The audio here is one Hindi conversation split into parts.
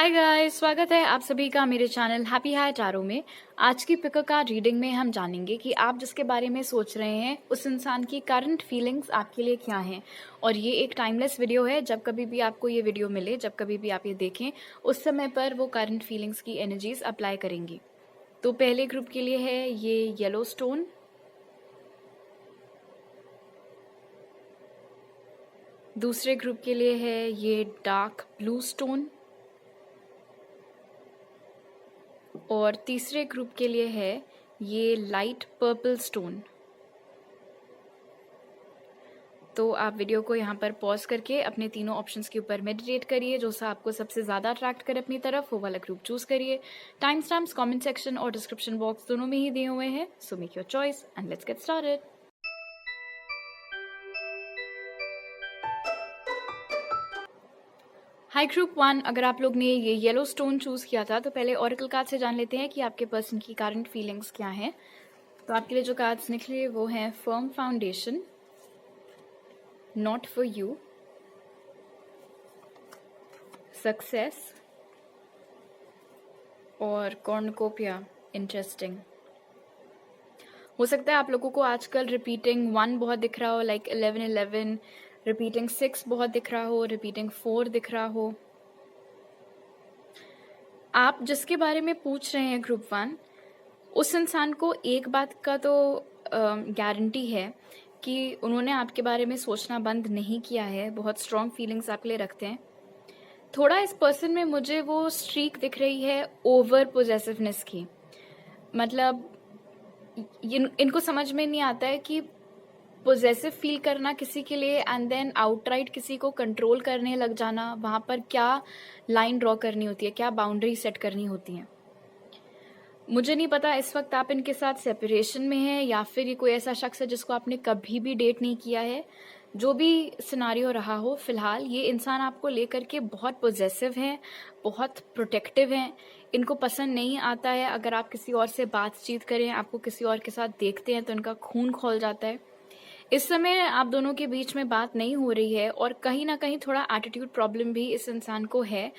हाय गाइस, स्वागत है आप सभी का मेरे चैनल हैप्पी हाई टैरो में। आज की पिक कार्ड रीडिंग में हम जानेंगे कि आप जिसके बारे में सोच रहे हैं उस इंसान की करंट फीलिंग्स आपके लिए क्या हैं। और ये एक टाइमलेस वीडियो है। जब कभी भी आपको ये वीडियो मिले, जब कभी भी आप ये देखें, उस समय पर वो करंट फीलिंग्स की एनर्जीज अप्लाई करेंगी। तो पहले ग्रुप के लिए है ये येलो स्टोन, दूसरे ग्रुप के लिए है ये डार्क ब्लू स्टोन, और तीसरे ग्रुप के लिए है ये लाइट पर्पल स्टोन। तो आप वीडियो को यहाँ पर पॉज करके अपने तीनों ऑप्शंस के ऊपर मेडिटेट करिए। जो सा आपको सबसे ज़्यादा अट्रैक्ट करे अपनी तरफ, वो वाला ग्रुप चूज करिए। टाइम स्टैम्प्स कमेंट सेक्शन और डिस्क्रिप्शन बॉक्स दोनों में ही दिए हुए हैं। So make your choice and let's get started. High group 1, अगर आप लोग ने ये येलो स्टोन चूज किया था तो पहले ऑरेकल कार्ड से जान लेते हैं कि आपके पर्सन की करंट फीलिंग्स क्या हैं। तो आपके लिए जो कार्ड्स निकले वो हैं firm foundation, not for you, success और कॉर्नकोपिया इंटरेस्टिंग। हो सकता है आप लोगों को आजकल रिपीटिंग 1 बहुत दिख रहा हो, लाइक 11-11, रिपीटिंग 6 बहुत दिख रहा हो, रिपीटिंग 4 दिख रहा हो। आप जिसके बारे में पूछ रहे हैं ग्रुप 1, उस इंसान को एक बात का तो गारंटी है कि उन्होंने आपके बारे में सोचना बंद नहीं किया है। बहुत स्ट्रॉन्ग फीलिंग्स आपके लिए रखते हैं। थोड़ा इस पर्सन में मुझे वो स्ट्रीक दिख रही है ओवर पोजेसिवनेस की। मतलब इनको समझ में नहीं आता है कि पोजेसिव फील करना किसी के लिए एंड देन आउटराइट किसी को कंट्रोल करने लग जाना, वहाँ पर क्या लाइन ड्रॉ करनी होती है, क्या बाउंड्री सेट करनी होती है। मुझे नहीं पता इस वक्त आप इनके साथ सेपरेशन में हैं या फिर ये कोई ऐसा शख्स है जिसको आपने कभी भी डेट नहीं किया है। जो भी सिनारियो रहा हो, फिलहाल ये इंसान आपको लेकर के बहुत पोजेसिव हैं, बहुत प्रोटेक्टिव हैं। इनको पसंद नहीं आता है अगर आप किसी और से बातचीत करें, आपको किसी और के साथ देखते हैं तो इनका खून खौल जाता है। इस समय आप दोनों के बीच में बात नहीं हो रही है और कहीं ना कहीं थोड़ा एटीट्यूड प्रॉब्लम भी इस इंसान को है।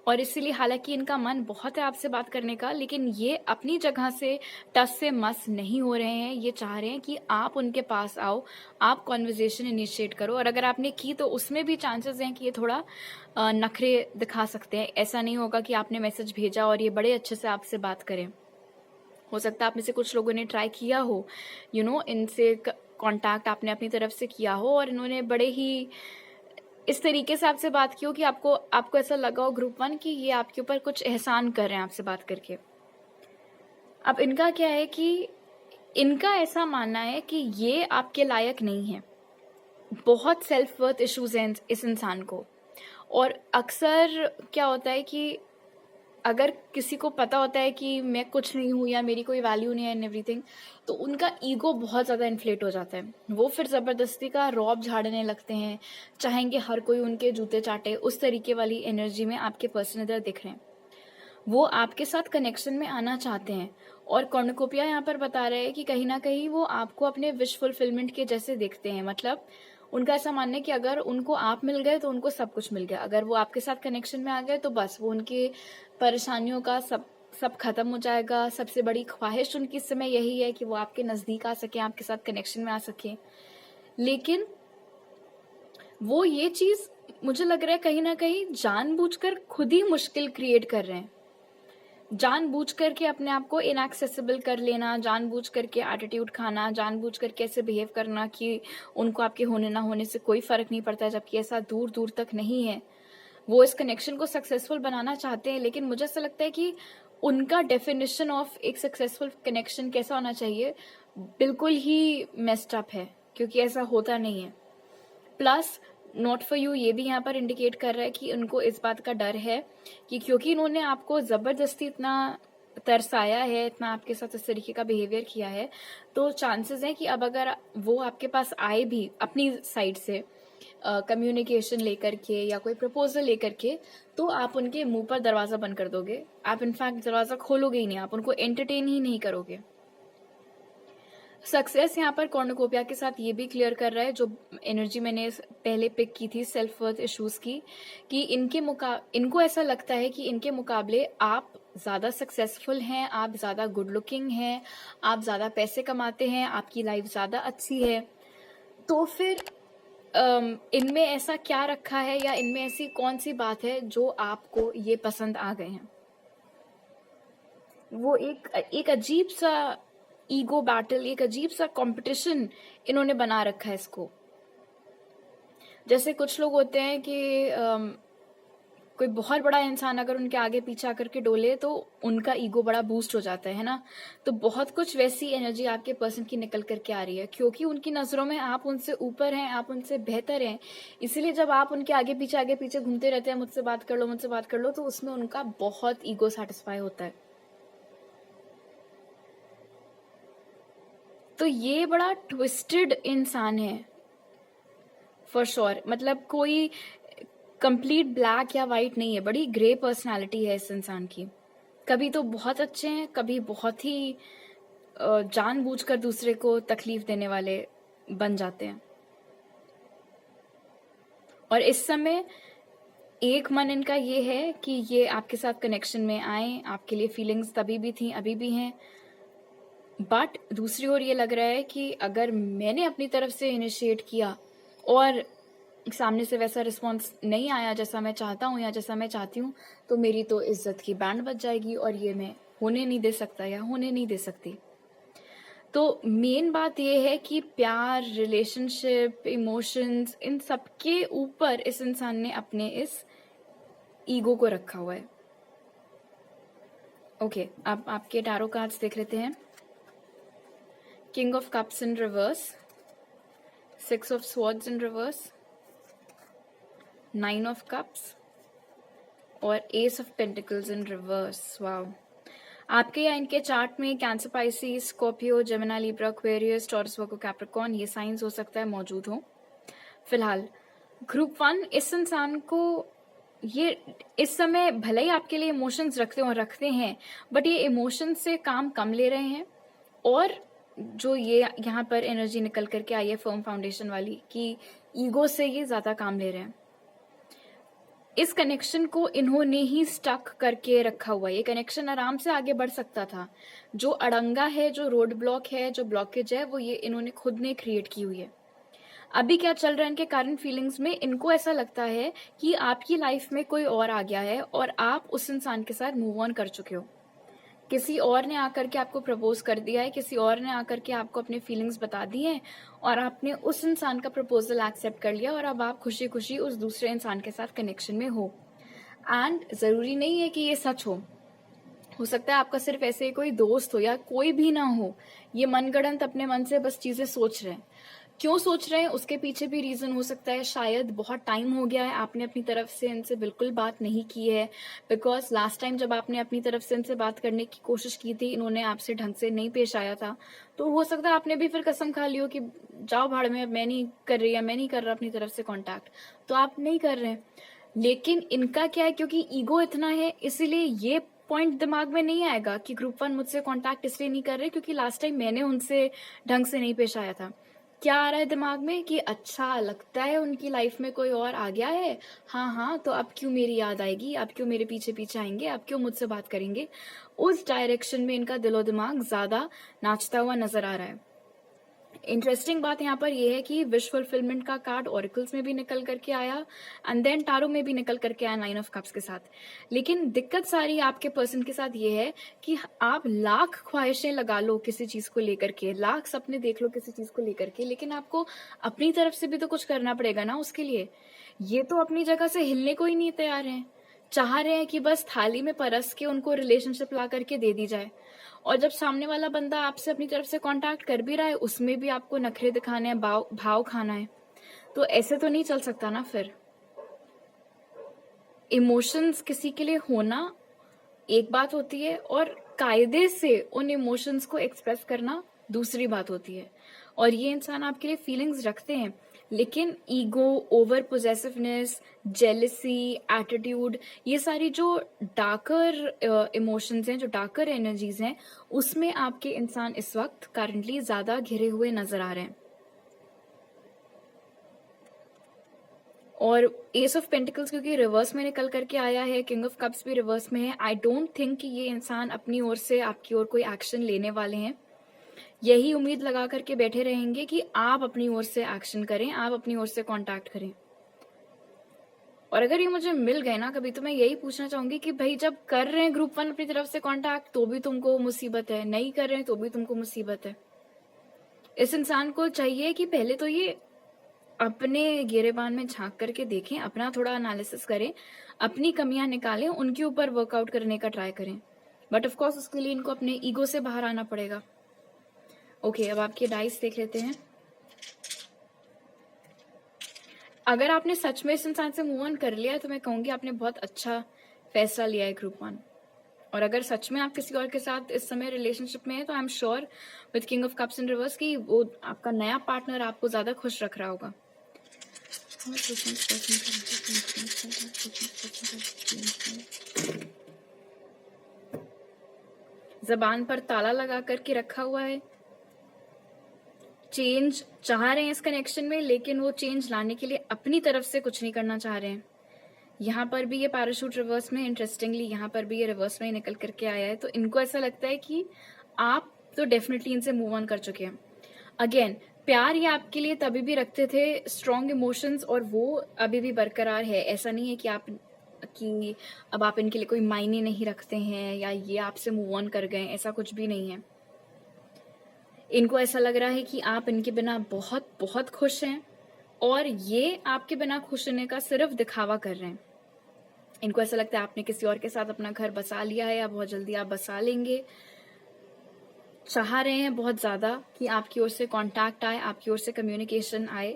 और इसीलिए हालांकि इनका मन बहुत है आपसे बात करने का, लेकिन ये अपनी जगह से टस से मस नहीं हो रहे हैं। ये चाह रहे हैं कि आप उनके पास आओ, आप कॉन्वर्जेशन इनिशिएट करो। और अगर आपने की तो उसमें भी चांसेस हैं कि ये थोड़ा नखरे दिखा सकते हैं। ऐसा नहीं होगा कि आपने मैसेज भेजा और ये बड़े अच्छे से आपसे बात करें। हो सकता है आप में से कुछ लोगों ने ट्राई किया हो, इनसे कांटेक्ट आपने अपनी तरफ से किया हो और इन्होंने बड़े ही इस तरीके से आपसे बात की हो कि आपको ऐसा लगा हो ग्रुप 1 कि ये आपके ऊपर कुछ एहसान कर रहे हैं आपसे बात करके। अब इनका क्या है कि इनका ऐसा मानना है कि ये आपके लायक नहीं है। बहुत सेल्फ वर्थ इश्यूज हैं इस इंसान को। और अक्सर क्या होता है कि अगर किसी को पता होता है कि मैं कुछ नहीं हूँ या मेरी कोई वैल्यू नहीं है इन एवरीथिंग, तो उनका ईगो बहुत ज़्यादा इन्फ्लेट हो जाता है। वो फिर ज़बरदस्ती का रौब झाड़ने लगते हैं, चाहेंगे हर कोई उनके जूते चाटे। उस तरीके वाली एनर्जी में आपके पर्सन इधर दिख रहे हैं। वो आपके साथ कनेक्शन में आना चाहते हैं। और कॉर्नुकोपिया यहाँ पर बता रहे हैं कि कहीं ना कहीं वो आपको अपने विश फुलफिलमेंट के जैसे देखते हैं। मतलब उनका ऐसा मानना है कि अगर उनको आप मिल गए तो उनको सब कुछ मिल गया। अगर वो आपके साथ कनेक्शन में आ गए तो बस वो उनके परेशानियों का सब खत्म हो जाएगा। सबसे बड़ी ख्वाहिश उनकी इस समय यही है कि वो आपके नज़दीक आ सके, आपके साथ कनेक्शन में आ सके। लेकिन वो ये चीज़ मुझे लग रहा है कहीं ना कहीं जानबूझकर खुद ही मुश्किल क्रिएट कर रहे हैं। जानबूझ करके अपने आप को इनएक्सेसिबल कर लेना, जानबूझ करके एटीट्यूड खाना, जानबूझ करके ऐसे बिहेव करना कि उनको आपके होने ना होने से कोई फर्क नहीं पड़ता, जबकि ऐसा दूर दूर तक नहीं है। वो इस कनेक्शन को सक्सेसफुल बनाना चाहते हैं, लेकिन मुझे ऐसा लगता है कि उनका डेफिनेशन ऑफ एक सक्सेसफुल कनेक्शन कैसा होना चाहिए बिल्कुल ही मेस्ड अप है, क्योंकि ऐसा होता नहीं है। प्लस नॉट फॉर यू ये भी यहाँ पर इंडिकेट कर रहा है कि उनको इस बात का डर है कि क्योंकि इन्होंने आपको ज़बरदस्ती इतना तरसाया है, इतना आपके साथ इस तरीके का बिहेवियर किया है, तो चांसेस हैं कि अब अगर वो आपके पास आए भी अपनी साइड से कम्युनिकेशन लेकर के या कोई प्रपोजल लेकर के, तो आप उनके मुंह पर दरवाज़ा बंद कर दोगे। आप इनफैक्ट दरवाज़ा खोलोगे ही नहीं, आप उनको एंटरटेन ही नहीं करोगे। सक्सेस यहाँ पर कॉर्नुकोपिया के साथ ये भी क्लियर कर रहा है, जो एनर्जी मैंने पहले पिक की थी सेल्फ वर्थ इश्यूज की, कि इनको ऐसा लगता है कि इनके मुकाबले आप ज़्यादा सक्सेसफुल हैं, आप ज़्यादा गुड लुकिंग हैं, आप ज़्यादा पैसे कमाते हैं, आपकी लाइफ ज़्यादा अच्छी है। तो फिर इनमें ऐसा क्या रखा है, या इनमें ऐसी कौन सी बात है जो आपको ये पसंद आ गए हैं? वो एक अजीब सा ईगो बैटल, एक अजीब सा कंपटीशन इन्होंने बना रखा है इसको। जैसे कुछ लोग होते हैं कि कोई बहुत बड़ा इंसान अगर उनके आगे पीछे आकर के डोले तो उनका ईगो बड़ा बूस्ट हो जाता है ना। तो बहुत कुछ वैसी एनर्जी आपके पर्सन की निकल करके आ रही है, क्योंकि उनकी नज़रों में आप उनसे ऊपर हैं, आप उनसे बेहतर हैं। इसीलिए जब आप उनके आगे पीछे घूमते रहते हैं, मुझसे बात कर लो, मुझसे बात कर लो, तो उसमें उनका बहुत ईगो सेटिस्फाई होता है। तो ये बड़ा ट्विस्टेड इंसान है फॉर श्योर। मतलब कोई कंप्लीट ब्लैक या वाइट नहीं है, बड़ी ग्रे पर्सनालिटी है इस इंसान की। कभी तो बहुत अच्छे हैं, कभी बहुत ही जानबूझकर दूसरे को तकलीफ देने वाले बन जाते हैं। और इस समय एक मन इनका ये है कि ये आपके साथ कनेक्शन में आए, आपके लिए फीलिंग्स तभी भी थी, अभी भी हैं। बट दूसरी ओर ये लग रहा है कि अगर मैंने अपनी तरफ से इनिशिएट किया और सामने से वैसा रिस्पॉन्स नहीं आया जैसा मैं चाहता हूँ या जैसा मैं चाहती हूँ, तो मेरी तो इज्जत की बैंड बज जाएगी, और ये मैं होने नहीं दे सकता या होने नहीं दे सकती। तो मेन बात ये है कि प्यार, रिलेशनशिप, इमोशंस, इन सब के ऊपर इस इंसान ने अपने इस ईगो को रखा हुआ है। ओके, अब आपके टैरो कार्ड्स देख लेते हैं। King of cups in reverse, 6 of swords in reverse, 9 of cups और ace of pentacles in reverse. Wow, आपके या इनके चार्ट में Cancer, Pisces, Scorpio, Gemini, Libra, Aquarius, Taurus, Virgo, Capricorn, ये साइंस हो सकता है मौजूद हो। फिलहाल ग्रुप 1 इस इंसान को ये इस समय भले ही आपके लिए इमोशंस रखते हैं, बट ये इमोशंस से काम कम ले रहे हैं। और जो ये यहाँ पर एनर्जी निकल करके आई है फर्म फाउंडेशन वाली, कि ईगो से ये ज़्यादा काम ले रहे हैं। इस कनेक्शन को इन्होंने ही स्टक करके रखा हुआ है। ये कनेक्शन आराम से आगे बढ़ सकता था। जो अड़ंगा है, जो रोड ब्लॉक है, जो ब्लॉकेज है, वो ये इन्होंने खुद ने क्रिएट की हुई है। अभी क्या चल रहा है इनके करंट फीलिंग्स में, इनको ऐसा लगता है कि आपकी लाइफ में कोई और आ गया है और आप उस इंसान के साथ मूव ऑन कर चुके हो। किसी और ने आकर के आपको प्रपोज कर दिया है, किसी और ने आकर के आपको अपने फीलिंग्स बता दी हैं, और आपने उस इंसान का प्रपोजल एक्सेप्ट कर लिया, और अब आप खुशी खुशी उस दूसरे इंसान के साथ कनेक्शन में हो। एंड ज़रूरी नहीं है कि ये सच हो सकता है आपका सिर्फ ऐसे ही कोई दोस्त हो या कोई भी ना हो। ये मनगढ़ंत अपने मन से बस चीज़ें सोच रहे हैं। क्यों सोच रहे हैं उसके पीछे भी रीज़न हो सकता है। शायद बहुत टाइम हो गया है, आपने अपनी तरफ से इनसे बिल्कुल बात नहीं की है, बिकॉज लास्ट टाइम जब आपने अपनी तरफ से इनसे बात करने की कोशिश की थी, इन्होंने आपसे ढंग से नहीं पेश आया था। तो हो सकता है आपने भी फिर कसम खा ली हो कि जाओ भाड़ में, अब मैं नहीं कर रही या मैं नहीं कर रहा अपनी तरफ से कॉन्टैक्ट, तो आप नहीं कर रहे हैं। लेकिन इनका क्या है, क्योंकि ईगो इतना है, इसीलिए ये पॉइंट दिमाग में नहीं आएगा कि ग्रुप 1 मुझसे कांटेक्ट इसलिए नहीं कर रहे क्योंकि लास्ट टाइम मैंने उनसे ढंग से नहीं पेश आया था। क्या आ रहा है दिमाग में कि अच्छा लगता है उनकी लाइफ में कोई और आ गया है, हाँ हाँ, तो अब क्यों मेरी याद आएगी, अब क्यों मेरे पीछे पीछे आएंगे, अब क्यों मुझसे बात करेंगे। उस डायरेक्शन में इनका दिलो दिमाग ज़्यादा नाचता हुआ नजर आ रहा है। इंटरेस्टिंग बात यहाँ पर यह है कि विश फुलफिलमेंट का कार्ड ऑरिकल्स में भी निकल करके आया, एंड देन टारो में भी निकल करके आया 9 ऑफ कप्स के साथ। लेकिन दिक्कत सारी आपके पर्सन के साथ ये है कि आप लाख ख्वाहिशें लगा लो किसी चीज को लेकर के, लाख सपने देख लो किसी चीज को लेकर के, लेकिन आपको अपनी तरफ से भी तो कुछ करना पड़ेगा ना उसके लिए। ये तो अपनी जगह से हिलने को ही नहीं तैयार है, चाह रहे हैं कि बस थाली में परस के उनको रिलेशनशिप ला करके दे दी जाए। और जब सामने वाला बंदा आपसे अपनी तरफ से कांटेक्ट कर भी रहा है, उसमें भी आपको नखरे दिखाने हैं, भाव खाना है, तो ऐसे तो नहीं चल सकता ना। फिर इमोशंस किसी के लिए होना एक बात होती है, और कायदे से उन इमोशंस को एक्सप्रेस करना दूसरी बात होती है। और ये इंसान आपके लिए फीलिंग्स रखते हैं। लेकिन ego, over possessiveness, jealousy, attitude, ये सारी जो डार्कर इमोशंस हैं, जो डार्कर एनर्जीज हैं, उसमें आपके इंसान इस वक्त करंटली ज्यादा घिरे हुए नजर आ रहे हैं। और एस ऑफ पेंटिकल्स क्योंकि रिवर्स में निकल करके आया है, किंग ऑफ कप्स भी रिवर्स में है, आई डोंट थिंक कि ये इंसान अपनी ओर से आपकी ओर कोई एक्शन लेने वाले हैं। यही उम्मीद लगा करके बैठे रहेंगे कि आप अपनी ओर से एक्शन करें, आप अपनी ओर से कांटेक्ट करें। और अगर ये मुझे मिल गए ना कभी, तो मैं यही पूछना चाहूंगी कि भाई जब कर रहे हैं ग्रुप 1 अपनी तरफ से कांटेक्ट तो भी तुमको मुसीबत है, नहीं कर रहे हैं तो भी तुमको मुसीबत है। इस इंसान को चाहिए कि पहले तो ये अपने गिरेबान में झांक करके देखें, अपना थोड़ा एनालिसिस करें, अपनी कमियां निकालें, उनके ऊपर वर्कआउट करने का ट्राई करें। बट ऑफ कोर्स उसके लिए इनको अपने ईगो से बाहर आना पड़ेगा। ओके, अब आपके डाइस देख लेते हैं। अगर आपने सच में इस इंसान से मूव ऑन कर लिया है तो मैं कहूंगी आपने बहुत अच्छा फैसला लिया है ग्रुप 1। और अगर सच में आप किसी और के साथ इस समय रिलेशनशिप में है तो I am sure with king of cups in reverse कि वो आपका नया पार्टनर आपको ज्यादा खुश रख रहा होगा। जबान पर ताला लगा करके रखा हुआ है, चेंज चाह रहे हैं इस कनेक्शन में, लेकिन वो चेंज लाने के लिए अपनी तरफ से कुछ नहीं करना चाह रहे हैं। यहाँ पर भी ये पैराशूट रिवर्स में, इंटरेस्टिंगली यहाँ पर भी ये रिवर्स में ही निकल करके आया है। तो इनको ऐसा लगता है कि आप तो डेफिनेटली इनसे मूव ऑन कर चुके हैं। अगेन, प्यार ये आपके लिए तभी भी रखते थे, स्ट्रॉन्ग इमोशंस, और वो अभी भी बरकरार है। ऐसा नहीं है कि अब आप इनके लिए कोई मायने नहीं रखते हैं या ये आपसे मूव ऑन कर गए, ऐसा कुछ भी नहीं है। इनको ऐसा लग रहा है कि आप इनके बिना बहुत बहुत खुश हैं और ये आपके बिना खुश होने का सिर्फ दिखावा कर रहे हैं। इनको ऐसा लगता है आपने किसी और के साथ अपना घर बसा लिया है या बहुत जल्दी आप बसा लेंगे। चाह रहे हैं बहुत ज्यादा कि आपकी ओर से कांटेक्ट आए, आपकी ओर से कम्युनिकेशन आए,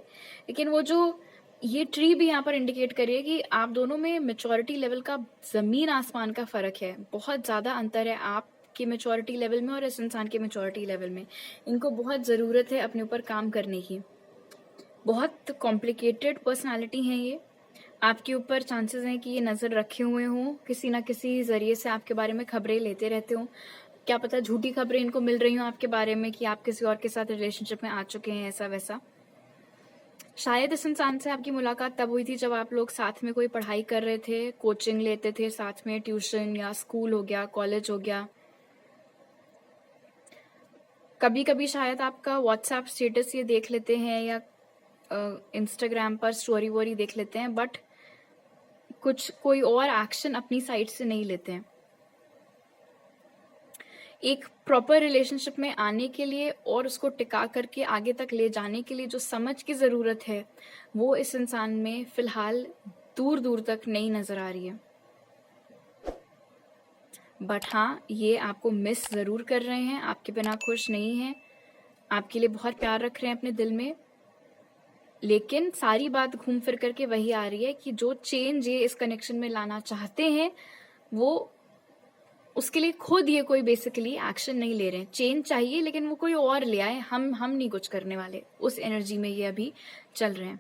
लेकिन वो जो ये ट्री भी यहाँ पर इंडिकेट करिए कि आप दोनों में मेच्योरिटी लेवल का जमीन आसमान का फर्क है। बहुत ज्यादा अंतर है आपके मेच्योरिटी लेवल में और इस इंसान के मेच्योरिटी लेवल में। इनको बहुत जरूरत है अपने ऊपर काम करने की। बहुत कॉम्प्लिकेटेड पर्सनालिटी है ये। आपके ऊपर चांसेस हैं कि ये नजर रखे हुए हों, किसी ना किसी जरिए से आपके बारे में खबरें लेते रहते हो। क्या पता झूठी खबरें इनको मिल रही हो आपके बारे में कि आप किसी और के साथ रिलेशनशिप में आ चुके हैं, ऐसा वैसा। शायद इस इंसान से आपकी मुलाकात तब हुई थी जब आप लोग साथ में कोई पढ़ाई कर रहे थे, कोचिंग लेते थे साथ में, ट्यूशन या स्कूल हो गया, कॉलेज हो गया। कभी कभी शायद आपका व्हाट्सएप स्टेटस ये देख लेते हैं या इंस्टाग्राम पर स्टोरी वोरी देख लेते हैं, बट कोई और एक्शन अपनी साइड से नहीं लेते हैं। एक प्रॉपर रिलेशनशिप में आने के लिए और उसको टिका करके आगे तक ले जाने के लिए जो समझ की जरूरत है वो इस इंसान में फिलहाल दूर दूर तक नहीं नजर आ रही है। बट हाँ, ये आपको मिस जरूर कर रहे हैं, आपके बिना खुश नहीं हैं, आपके लिए बहुत प्यार रख रहे हैं अपने दिल में। लेकिन सारी बात घूम फिर करके वही आ रही है कि जो चेंज ये इस कनेक्शन में लाना चाहते हैं वो उसके लिए खुद ये कोई बेसिकली एक्शन नहीं ले रहे हैं। चेंज चाहिए लेकिन वो कोई और ले आए, हम नहीं कुछ करने वाले, उस एनर्जी में ये अभी चल रहे हैं।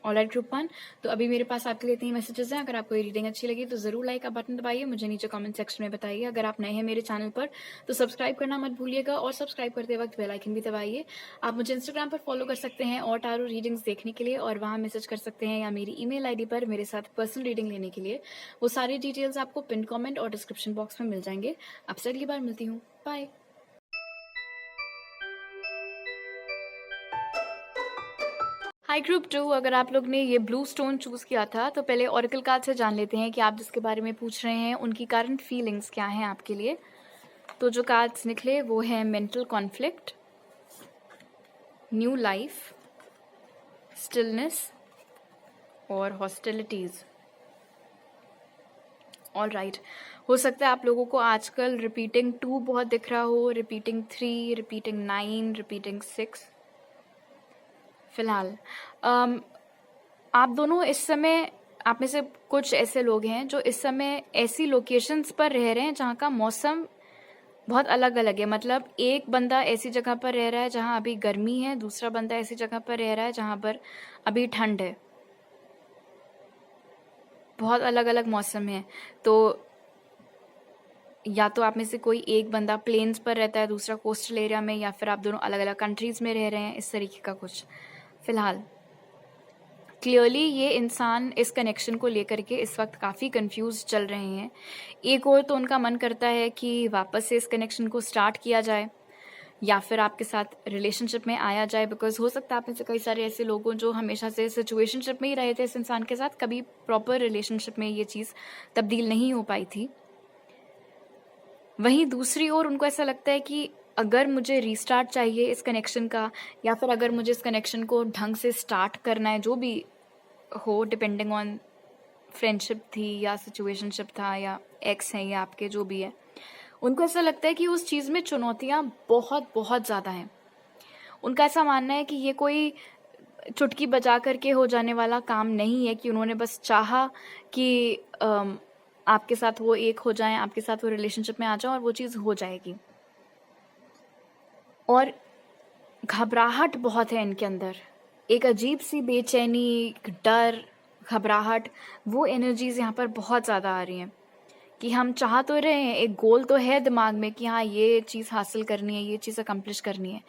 ऑलराइट ग्रुप 1, तो अभी मेरे पास आपके लिए 3 मैसेजेस हैं। अगर आपको ये रीडिंग अच्छी लगी तो जरूर लाइक का बटन दबाइए, मुझे नीचे कमेंट सेक्शन में बताइए। अगर आप नए हैं मेरे चैनल पर तो सब्सक्राइब करना मत भूलिएगा और सब्सक्राइब करते वक्त बेल आइकन भी दबाइए। आप मुझे इंस्टाग्राम पर फॉलो कर सकते हैं और टारो रीडिंग्स देखने के लिए, और वहां मैसेज कर सकते हैं या मेरी ईमेल आईडी पर मेरे साथ पर्सनल रीडिंग लेने के लिए। वो सारी डिटेल्स आपको पिन कॉमेंट और डिस्क्रिप्शन बॉक्स में मिल जाएंगे। आपसे अगली बार मिलती हूँ, बाय। हाई ग्रुप 2, अगर आप लोग ने ये ब्लू स्टोन चूज किया था तो पहले ऑरेकल कार्ड से जान लेते हैं कि आप जिसके बारे में पूछ रहे हैं उनकी करंट फीलिंग्स क्या हैं आपके लिए। तो जो कार्ड्स निकले वो है mental conflict, new life, stillness और हॉस्टिलिटीज। ऑल राइट, हो सकता है आप लोगों को आजकल रिपीटिंग 2 बहुत दिख रहा हो, रिपीटिंग 3, रिपीटिंग 9, रिपीटिंग 6। फिलहाल आप दोनों इस समय, आप में से कुछ ऐसे लोग हैं जो इस समय ऐसी लोकेशंस पर रह रहे हैं जहाँ का मौसम बहुत अलग-अलग है। मतलब एक बंदा ऐसी जगह पर रह रहा है जहाँ अभी गर्मी है, दूसरा बंदा ऐसी जगह पर रह रहा है जहाँ पर अभी ठंड है। बहुत अलग-अलग मौसम है। तो या तो आप में से कोई एक बंदा प्लेन्स पर रहता है, दूसरा कोस्टल एरिया में, या फिर आप दोनों अलग-अलग कंट्रीज़ में रह रहे हैं, इस तरीके का कुछ। फ़िलहाल क्लियरली ये इंसान इस कनेक्शन को लेकर के इस वक्त काफ़ी कंफ्यूज चल रहे हैं। एक और तो उनका मन करता है कि वापस से इस कनेक्शन को स्टार्ट किया जाए या फिर आपके साथ रिलेशनशिप में आया जाए, बिकॉज हो सकता है आप में से कई सारे ऐसे लोग हों जो हमेशा से सिचुएशनशिप में ही रहे थे इस इंसान के साथ, कभी प्रॉपर रिलेशनशिप में ये चीज़ तब्दील नहीं हो पाई थी। वहीं दूसरी ओर उनको ऐसा लगता है कि अगर मुझे रीस्टार्ट चाहिए इस कनेक्शन का, या फिर अगर मुझे इस कनेक्शन को ढंग से स्टार्ट करना है, जो भी हो डिपेंडिंग ऑन फ्रेंडशिप थी या सिचुएशनशिप था या एक्स हैं या आपके जो भी है, उनको ऐसा लगता है कि उस चीज़ में चुनौतियाँ बहुत बहुत ज़्यादा हैं। उनका ऐसा मानना है कि ये कोई चुटकी बजा करके हो जाने वाला काम नहीं है, कि उन्होंने बस चाहा कि आपके साथ वो एक हो जाएं, आपके साथ वो रिलेशनशिप में आ जाओ और वो चीज़ हो जाएगी। और घबराहट बहुत है इनके अंदर, एक अजीब सी बेचैनी, डर, घबराहट, वो एनर्जीज यहाँ पर बहुत ज़्यादा आ रही हैं कि हम चाह तो रहे हैं, एक गोल तो है दिमाग में कि हाँ ये चीज़ हासिल करनी है, ये चीज़ अकम्प्लिश करनी है,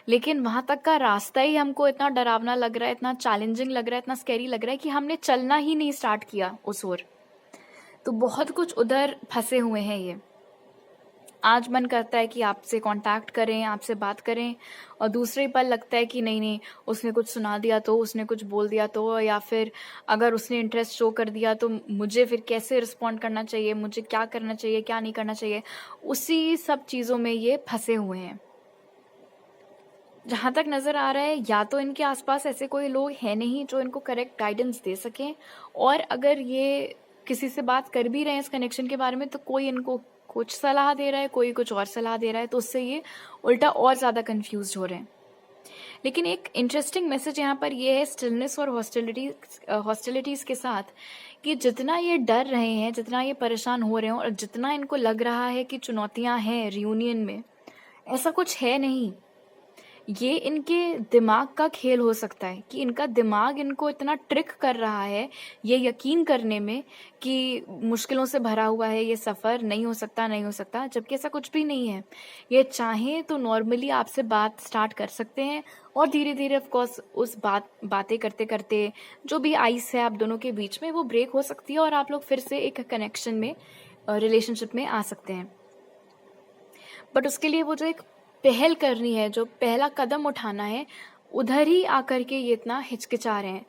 लेकिन वहाँ तक का रास्ता ही हमको इतना डरावना लग रहा है, इतना चैलेंजिंग लग रहा है, इतना स्कैरी लग रहा है कि हमने चलना ही नहीं स्टार्ट किया उस ओर। तो बहुत कुछ उधर फंसे हुए हैं ये। आज मन करता है कि आपसे कांटेक्ट करें, आपसे बात करें, और दूसरे पल लगता है कि नहीं नहीं, उसने कुछ सुना दिया तो, उसने कुछ बोल दिया तो, या फिर अगर उसने इंटरेस्ट शो कर दिया तो मुझे फिर कैसे रिस्पॉन्ड करना चाहिए, मुझे क्या करना चाहिए, क्या नहीं करना चाहिए, उसी सब चीज़ों में ये फंसे हुए हैं। जहाँ तक नज़र आ रहा है, या तो इनके आसपास ऐसे कोई लोग हैं नहीं जो इनको करेक्ट गाइडेंस दे सकें, और अगर ये किसी से बात कर भी रहे हैं इस कनेक्शन के बारे में तो कोई इनको कुछ सलाह दे रहा है, कोई कुछ और सलाह दे रहा है, तो उससे ये उल्टा और ज़्यादा कंफ्यूज हो रहे हैं। लेकिन एक इंटरेस्टिंग मैसेज यहाँ पर ये है स्टिलनेस और हॉस्टिलिटीज़ के साथ, कि जितना ये डर रहे हैं, जितना ये परेशान हो रहे हैं, और जितना इनको लग रहा है कि चुनौतियाँ हैं रियूनियन में, ऐसा कुछ है नहीं। ये इनके दिमाग का खेल हो सकता है कि इनका दिमाग इनको इतना ट्रिक कर रहा है ये यकीन करने में कि मुश्किलों से भरा हुआ है ये सफ़र, नहीं हो सकता, नहीं हो सकता, जबकि ऐसा कुछ भी नहीं है। ये चाहें तो नॉर्मली आपसे बात स्टार्ट कर सकते हैं, और धीरे धीरे ऑफ कोर्स उस बातें करते करते जो भी आइस है आप दोनों के बीच में वो ब्रेक हो सकती है, और आप लोग फिर से एक कनेक्शन में, रिलेशनशिप में आ सकते हैं। बट उसके लिए वो जो एक पहल करनी है, जो पहला कदम उठाना है, उधर ही आकर के ये इतना हिचकिचा रहे हैं,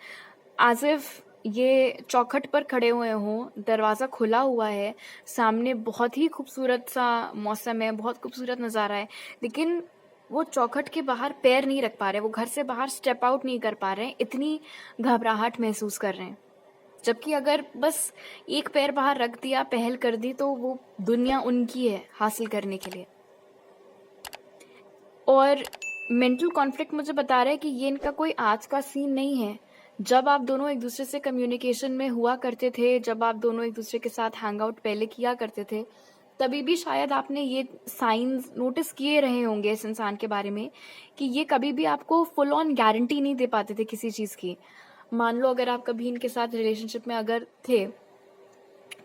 एज इफ ये चौखट पर खड़े हुए हों, दरवाज़ा खुला हुआ है, सामने बहुत ही खूबसूरत सा मौसम है, बहुत खूबसूरत नज़ारा है, लेकिन वो चौखट के बाहर पैर नहीं रख पा रहे, वो घर से बाहर स्टेप आउट नहीं कर पा रहे हैं, इतनी घबराहट महसूस कर रहे हैं। जबकि अगर बस एक पैर बाहर रख दिया, पहल कर दी, तो वो दुनिया उनकी है हासिल करने के लिए। और मेंटल कॉन्फ्लिक्ट मुझे बता रहा है कि ये इनका कोई आज का सीन नहीं है। जब आप दोनों एक दूसरे से कम्युनिकेशन में हुआ करते थे, जब आप दोनों एक दूसरे के साथ हैंग आउट पहले किया करते थे, तभी भी शायद आपने ये साइंस नोटिस किए रहे होंगे इस इंसान के बारे में, कि ये कभी भी आपको फुल ऑन गारंटी नहीं दे पाते थे किसी चीज़ की। मान लो अगर आप कभी इनके साथ रिलेशनशिप में अगर थे,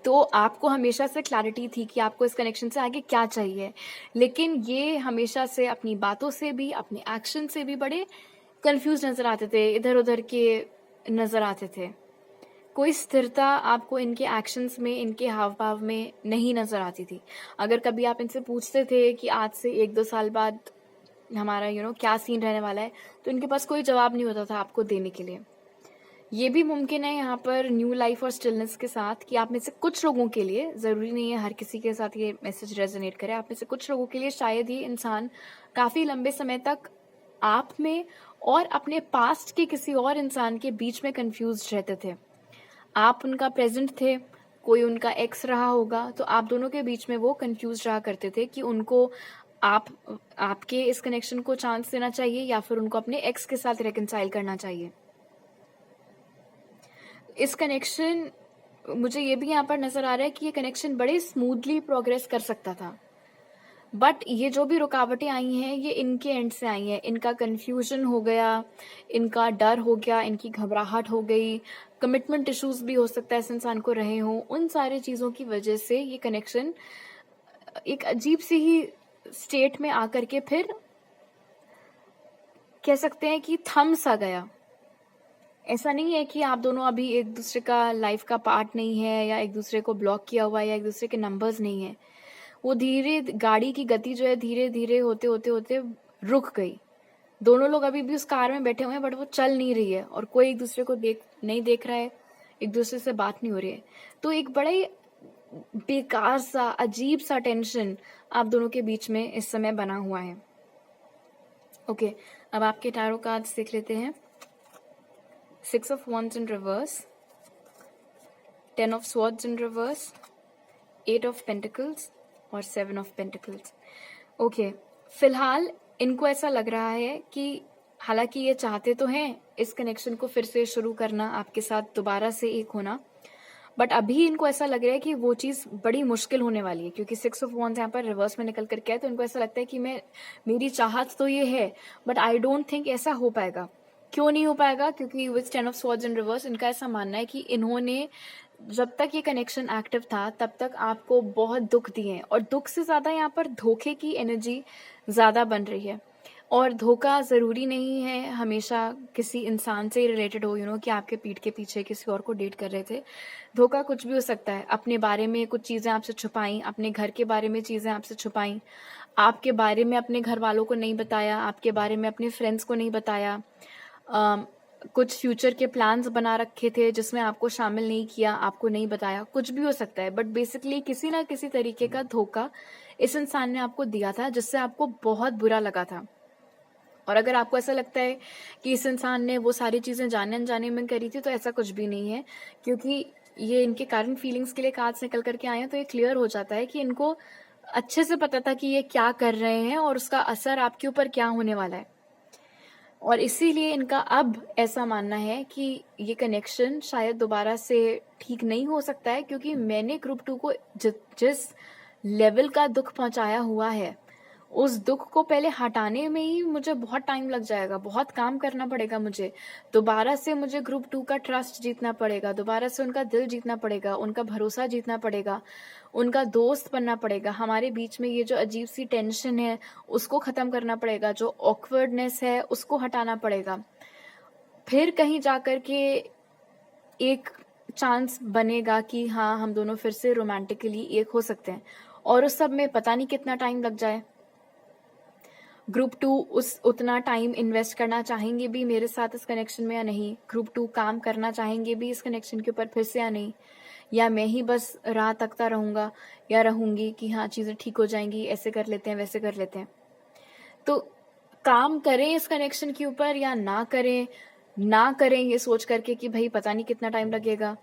तो आपको हमेशा से क्लैरिटी थी कि आपको इस कनेक्शन से आगे क्या चाहिए, लेकिन ये हमेशा से अपनी बातों से भी, अपने एक्शन से भी बड़े कंफ्यूज नज़र आते थे, इधर उधर के नज़र आते थे। कोई स्थिरता आपको इनके एक्शंस में, इनके हाव भाव में नहीं नज़र आती थी। अगर कभी आप इनसे पूछते थे कि आज से 1-2 साल बाद हमारा क्या सीन रहने वाला है, तो इनके पास कोई जवाब नहीं होता था आपको देने के लिए। ये भी मुमकिन है यहाँ पर न्यू लाइफ और स्टिलनेस के साथ, कि आप में से कुछ लोगों के लिए, ज़रूरी नहीं है हर किसी के साथ ये मैसेज रेजोनेट करे, आप में से कुछ लोगों के लिए शायद ही इंसान काफ़ी लंबे समय तक आप में और अपने पास्ट के किसी और इंसान के बीच में कंफ्यूज रहते थे। आप उनका प्रेजेंट थे, कोई उनका एक्स रहा होगा, तो आप दोनों के बीच में वो कंफ्यूज रहा करते थे कि उनको आप आपके इस कनेक्शन को चांस देना चाहिए या फिर उनको अपने एक्स के साथ रिकंसाइल करना चाहिए। इस कनेक्शन, मुझे ये भी यहाँ पर नज़र आ रहा है कि ये कनेक्शन बड़े स्मूथली प्रोग्रेस कर सकता था, बट ये जो भी रुकावटें आई हैं ये इनके एंड से आई हैं। इनका कन्फ्यूजन हो गया, इनका डर हो गया, इनकी घबराहट हो गई, कमिटमेंट इश्यूज भी हो सकता है इस इंसान को रहे हों। उन सारी चीज़ों की वजह से ये कनेक्शन एक अजीब सी ही स्टेट में आकर के फिर कह सकते हैं कि थम सा गया। ऐसा नहीं है कि आप दोनों अभी एक दूसरे का लाइफ का पार्ट नहीं है, या एक दूसरे को ब्लॉक किया हुआ है, या एक दूसरे के नंबर्स नहीं है। वो धीरे गाड़ी की गति जो है धीरे धीरे होते होते होते रुक गई। दोनों लोग अभी भी उस कार में बैठे हुए हैं, बट वो चल नहीं रही है और कोई एक दूसरे को नहीं देख रहा है, एक दूसरे से बात नहीं हो रही है। तो एक बड़ा ही बेकार सा अजीब सा टेंशन आप दोनों के बीच में इस समय बना हुआ है। ओके, अब आपके टैरो कार्ड्स देख लेते हैं। 6 of Wands in reverse, 10 of Swords in reverse, 8 of Pentacles और 7 of Pentacles। ओके, फिलहाल इनको ऐसा लग रहा है कि हालांकि ये चाहते तो हैं इस कनेक्शन को फिर से शुरू करना, आपके साथ दोबारा से एक होना, बट अभी इनको ऐसा लग रहा है कि वो चीज़ बड़ी मुश्किल होने वाली है, क्योंकि 6 of Wands यहाँ पर रिवर्स में निकल करके है। तो इनको ऐसा लगता है कि मेरी चाहत तो ये है, बट आई डोंट थिंक ऐसा हो पाएगा। क्यों नहीं हो पाएगा? क्योंकि with 10 of Swords in reverse इनका ऐसा मानना है कि इन्होंने जब तक ये कनेक्शन एक्टिव था तब तक आपको बहुत दुख दिए हैं, और दुख से ज़्यादा यहाँ पर धोखे की एनर्जी ज़्यादा बन रही है। और धोखा ज़रूरी नहीं है हमेशा किसी इंसान से रिलेटेड हो, कि आपके पीठ के पीछे किसी और को डेट कर रहे थे। धोखा कुछ भी हो सकता है। अपने बारे में कुछ चीज़ें आपसे छुपाई, अपने घर के बारे में चीज़ें आपसे छुपाई, आपके बारे में अपने घर वालों को नहीं बताया, आपके बारे में अपने फ्रेंड्स को नहीं बताया, कुछ फ्यूचर के प्लान्स बना रखे थे जिसमें आपको शामिल नहीं किया, आपको नहीं बताया। कुछ भी हो सकता है, बट बेसिकली किसी ना किसी तरीके का धोखा इस इंसान ने आपको दिया था जिससे आपको बहुत बुरा लगा था। और अगर आपको ऐसा लगता है कि इस इंसान ने वो सारी चीज़ें जाने अनजाने में करी थी, तो ऐसा कुछ भी नहीं है, क्योंकि ये इनके कारण फीलिंग्स के लिए कार्ड्स निकल करके आए हैं। तो ये क्लियर हो जाता है कि इनको अच्छे से पता था कि ये क्या कर रहे हैं और उसका असर आपके ऊपर क्या होने वाला है। और इसीलिए इनका अब ऐसा मानना है कि ये कनेक्शन शायद दोबारा से ठीक नहीं हो सकता है, क्योंकि मैंने ग्रुप 2 को जिस लेवल का दुख पहुंचाया हुआ है, उस दुख को पहले हटाने में ही मुझे बहुत टाइम लग जाएगा, बहुत काम करना पड़ेगा मुझे। दोबारा से मुझे ग्रुप 2 का ट्रस्ट जीतना पड़ेगा, दोबारा से उनका दिल जीतना पड़ेगा, उनका भरोसा जीतना पड़ेगा, उनका दोस्त बनना पड़ेगा। हमारे बीच में ये जो अजीब सी टेंशन है उसको ख़त्म करना पड़ेगा, जो ऑकवर्डनेस है उसको हटाना पड़ेगा। फिर कहीं जाकर के एक चांस बनेगा कि हाँ, हम दोनों फिर से रोमांटिकली एक हो सकते हैं। और उस सब में पता नहीं कितना टाइम लग जाए। ग्रुप 2 उतना टाइम इन्वेस्ट करना चाहेंगे भी मेरे साथ इस कनेक्शन में या नहीं? ग्रुप 2 काम करना चाहेंगे भी इस कनेक्शन के ऊपर फिर से या नहीं? या मैं ही बस राह तकता रहूँगा या रहूँगी कि हाँ, चीज़ें ठीक हो जाएंगी, ऐसे कर लेते हैं, वैसे कर लेते हैं। तो काम करें इस कनेक्शन के ऊपर या ना करें ये सोच करके कि भाई पता नहीं कितना टाइम लगेगा,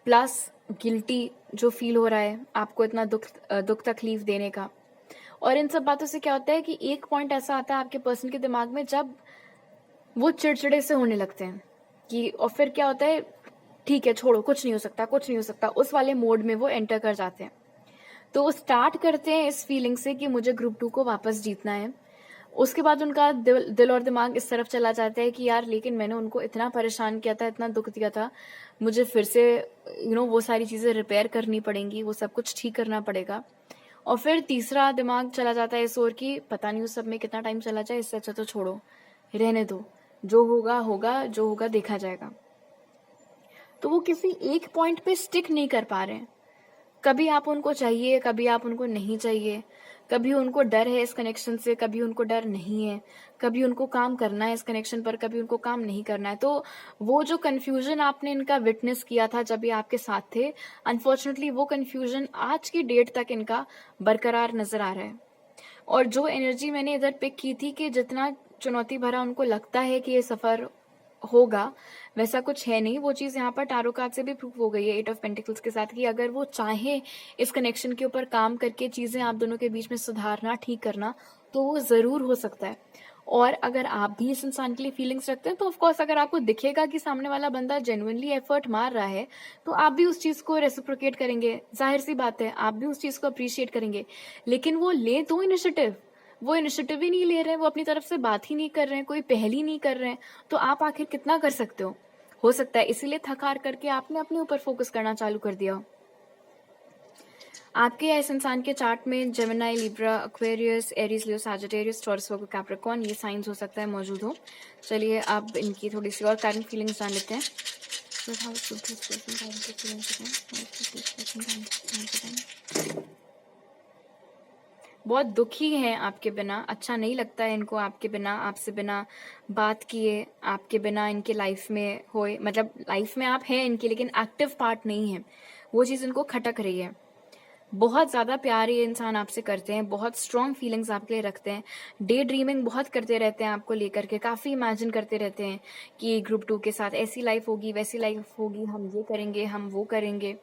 प्लस गिल्टी जो फील हो रहा है आपको इतना दुख तकलीफ देने का। और इन सब बातों से क्या होता है कि एक पॉइंट ऐसा आता है आपके पर्सन के दिमाग में जब वो चिड़चिड़े से होने लगते हैं कि, और फिर क्या होता है, ठीक है छोड़ो, कुछ नहीं हो सकता, कुछ नहीं हो सकता, उस वाले मोड में वो एंटर कर जाते हैं। तो वो स्टार्ट करते हैं इस फीलिंग से कि मुझे ग्रुप 2 को वापस जीतना है। उसके बाद उनका दिल और दिमाग इस तरफ चला जाता है कि यार लेकिन मैंने उनको इतना परेशान किया था, इतना दुख दिया था, मुझे फिर से वो सारी चीज़ें रिपेयर करनी पड़ेंगी, वो सब कुछ ठीक करना पड़ेगा। और फिर तीसरा दिमाग चला जाता है इस ओर की पता नहीं उस सब में कितना टाइम चला जाए, इससे अच्छा तो छोड़ो, रहने दो, जो होगा होगा, जो होगा देखा जाएगा। तो वो किसी एक पॉइंट पे स्टिक नहीं कर पा रहे हैं। कभी आप उनको चाहिए, कभी आप उनको नहीं चाहिए, कभी उनको डर है इस कनेक्शन से, कभी उनको डर नहीं है, कभी उनको काम करना है इस कनेक्शन पर, कभी उनको काम नहीं करना है। तो वो जो कन्फ्यूजन आपने इनका विटनेस किया था जब ये आपके साथ थे, अनफॉर्चुनेटली वो कन्फ्यूजन आज की डेट तक इनका बरकरार नजर आ रहा है। और जो एनर्जी मैंने इधर पिक की थी कि जितना चुनौती भरा उनको लगता है कि ये सफर होगा, वैसा कुछ है नहीं। वो चीज़ यहाँ पर टैरो कार्ड से भी प्रूव हो गई है 8 ऑफ पेंटिकल्स के साथ, कि अगर वो चाहे इस कनेक्शन के ऊपर काम करके चीज़ें आप दोनों के बीच में सुधारना, ठीक करना, तो वो ज़रूर हो सकता है। और अगर आप भी इस इंसान के लिए फीलिंग्स रखते हैं तो ऑफकोर्स अगर आपको दिखेगा कि सामने वाला बंदा जेन्युइनली एफर्ट मार रहा है तो आप भी उस चीज़ को रेसिप्रोकेट करेंगे, जाहिर सी बात है आप भी उस चीज़ को अप्रिशिएट करेंगे। लेकिन वो ले तो इनिशिएटिव, वो इनिशिएटिव ही नहीं ले रहे हैं, वो अपनी तरफ से बात ही नहीं कर रहे हैं, कोई पहल ही नहीं कर रहे हैं, तो आप आखिर कितना कर सकते हो सकता है इसीलिए थक हार करके आपने अपने ऊपर फोकस करना चालू कर दिया हो। आपके या इस इंसान के चार्ट में Gemini, Libra, Aquarius, Aries, Leo, Sagittarius, taurus, Virgo, Capricorn ये साइंस हो सकता है मौजूद हो। चलिए अब इनकी थोड़ी सी और करंट फीलिंग्स जान लेते हैं। बहुत दुखी हैं आपके बिना, अच्छा नहीं लगता है इनको आपके बिना, आपसे बिना बात किए, आपके बिना इनके लाइफ में होए, मतलब लाइफ में आप हैं इनके लेकिन एक्टिव पार्ट नहीं है, वो चीज़ इनको खटक रही है। बहुत ज़्यादा प्यार ये इंसान आपसे करते हैं, बहुत स्ट्रॉन्ग फीलिंग्स आपके लिए रखते हैं, डे ड्रीमिंग बहुत करते रहते हैं आपको लेकर के, काफ़ी इमेजिन करते रहते हैं कि ग्रुप 2 के साथ ऐसी लाइफ होगी, वैसी लाइफ होगी, हम ये करेंगे, हम वो करेंगे।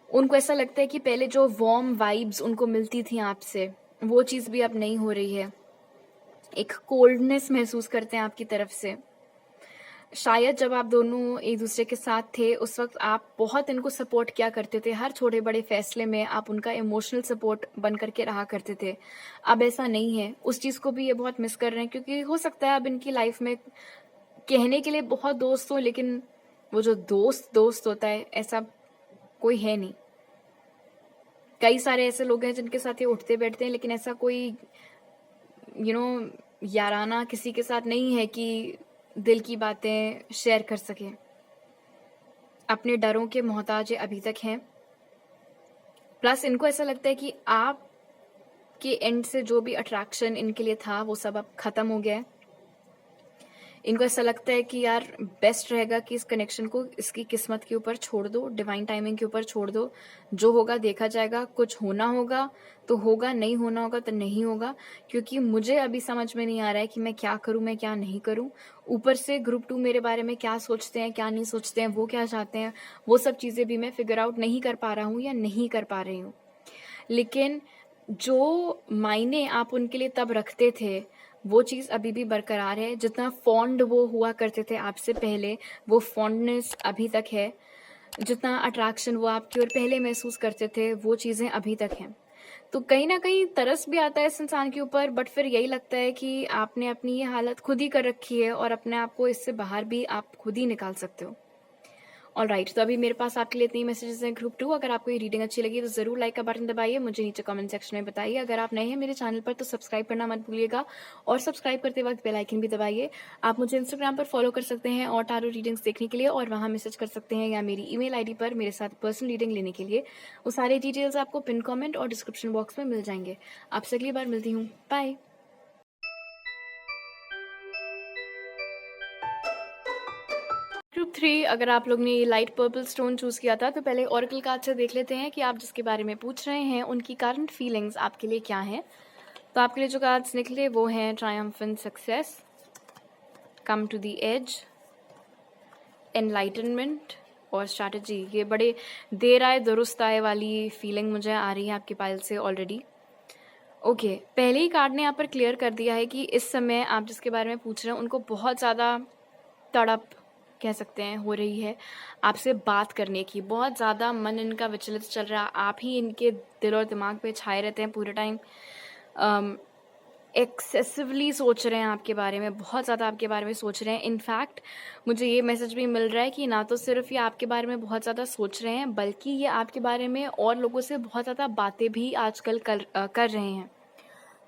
उनको ऐसा लगता है कि पहले जो वार्म वाइब्स उनको मिलती थी आपसे वो चीज़ भी अब नहीं हो रही है, एक कोल्डनेस महसूस करते हैं आपकी तरफ से। शायद जब आप दोनों एक दूसरे के साथ थे उस वक्त आप बहुत इनको सपोर्ट किया करते थे, हर छोटे बड़े फैसले में आप उनका इमोशनल सपोर्ट बन करके रहा करते थे। अब ऐसा नहीं है, उस चीज़ को भी ये बहुत मिस कर रहे हैं क्योंकि हो सकता है अब इनकी लाइफ में कहने के लिए बहुत दोस्त हो लेकिन वो जो दोस्त होता है ऐसा कोई है नहीं। कई सारे ऐसे लोग हैं जिनके साथ ये उठते बैठते हैं लेकिन ऐसा कोई याराना किसी के साथ नहीं है कि दिल की बातें शेयर कर सके। अपने डरों के मोहताज ये अभी तक हैं। प्लस इनको ऐसा लगता है कि आप के एंड से जो भी अट्रैक्शन इनके लिए था वो सब अब खत्म हो गया है। इनको ऐसा लगता है कि यार बेस्ट रहेगा कि इस कनेक्शन को इसकी किस्मत के ऊपर छोड़ दो, डिवाइन टाइमिंग के ऊपर छोड़ दो, जो होगा देखा जाएगा, कुछ होना होगा तो होगा, नहीं होना होगा तो नहीं होगा, क्योंकि मुझे अभी समझ में नहीं आ रहा है कि मैं क्या करूं, मैं क्या नहीं करूं। ऊपर से ग्रुप 2 मेरे बारे में क्या सोचते हैं, क्या नहीं सोचते हैं, वो क्या चाहते हैं, वो सब चीज़ें भी मैं फिगर आउट नहीं कर पा रहा हूँ या नहीं कर पा रही हूँ। लेकिन जो मायने आप उनके लिए तब रखते थे वो चीज़ अभी भी बरकरार है। जितना फॉन्ड वो हुआ करते थे आपसे पहले वो फॉन्डनेस अभी तक है। जितना अट्रैक्शन वो आपकी ओर पहले महसूस करते थे वो चीज़ें अभी तक हैं। तो कहीं ना कहीं तरस भी आता है इस इंसान के ऊपर, बट फिर यही लगता है कि आपने अपनी ये हालत खुद ही कर रखी है और अपने आप को इससे बाहर भी आप खुद ही निकाल सकते हो। ऑलराइट, तो अभी मेरे पास आपके लिए इतनी मैसेजेस हैं ग्रुप 2। अगर आपको ये रीडिंग अच्छी लगी तो ज़रूर लाइक का बटन दबाइए, मुझे नीचे कमेंट सेक्शन में बताइए। अगर आप नए हैं मेरे चैनल पर तो सब्सक्राइब करना मत भूलिएगा और सब्सक्राइब करते वक्त बेल आइकन भी दबाइए। आप मुझे इंस्टाग्राम पर फॉलो कर सकते हैं और टारो रीडिंग्स देखने के लिए, और वहाँ मैसेज कर सकते हैं या मेरी ईमेल आईडी पर मेरे साथ पर्सनल रीडिंग लेने के लिए। वो सारे डिटेल्स आपको पिन कमेंट और डिस्क्रिप्शन बॉक्स में मिल जाएंगे। आपसे अगली बार मिलती हूँ, बाय। ग्रुप 3, अगर आप लोग ने ये लाइट पर्पल स्टोन चूज़ किया था तो पहले ऑरेकल कार्ड से देख लेते हैं कि आप जिसके बारे में पूछ रहे हैं उनकी करंट फीलिंग्स आपके लिए क्या हैं। तो आपके लिए जो कार्ड्स निकले वो हैं triumphant success, come to the edge, enlightenment और स्ट्रैटेजी। ये बड़े देर आए दुरुस्त आए वाली फीलिंग मुझे आ रही है आपकी पाइल से ऑलरेडी। ओके, पहले ही कार्ड ने यहाँ पर क्लियर कर दिया है कि इस समय आप जिसके बारे में पूछ रहे हैं उनको बहुत ज़्यादा तड़प कह सकते हैं हो रही है आपसे बात करने की। बहुत ज़्यादा मन इनका विचलित चल रहा है, आप ही इनके दिल और दिमाग पे छाए रहते हैं पूरे टाइम। एक्सेसिवली सोच रहे हैं आपके बारे में, बहुत ज़्यादा आपके बारे में सोच रहे हैं। इनफैक्ट मुझे ये मैसेज भी मिल रहा है कि ना तो सिर्फ ये आपके बारे में बहुत ज़्यादा सोच रहे हैं बल्कि ये आपके बारे में और लोगों से बहुत ज़्यादा बातें भी आजकल कर रहे हैं।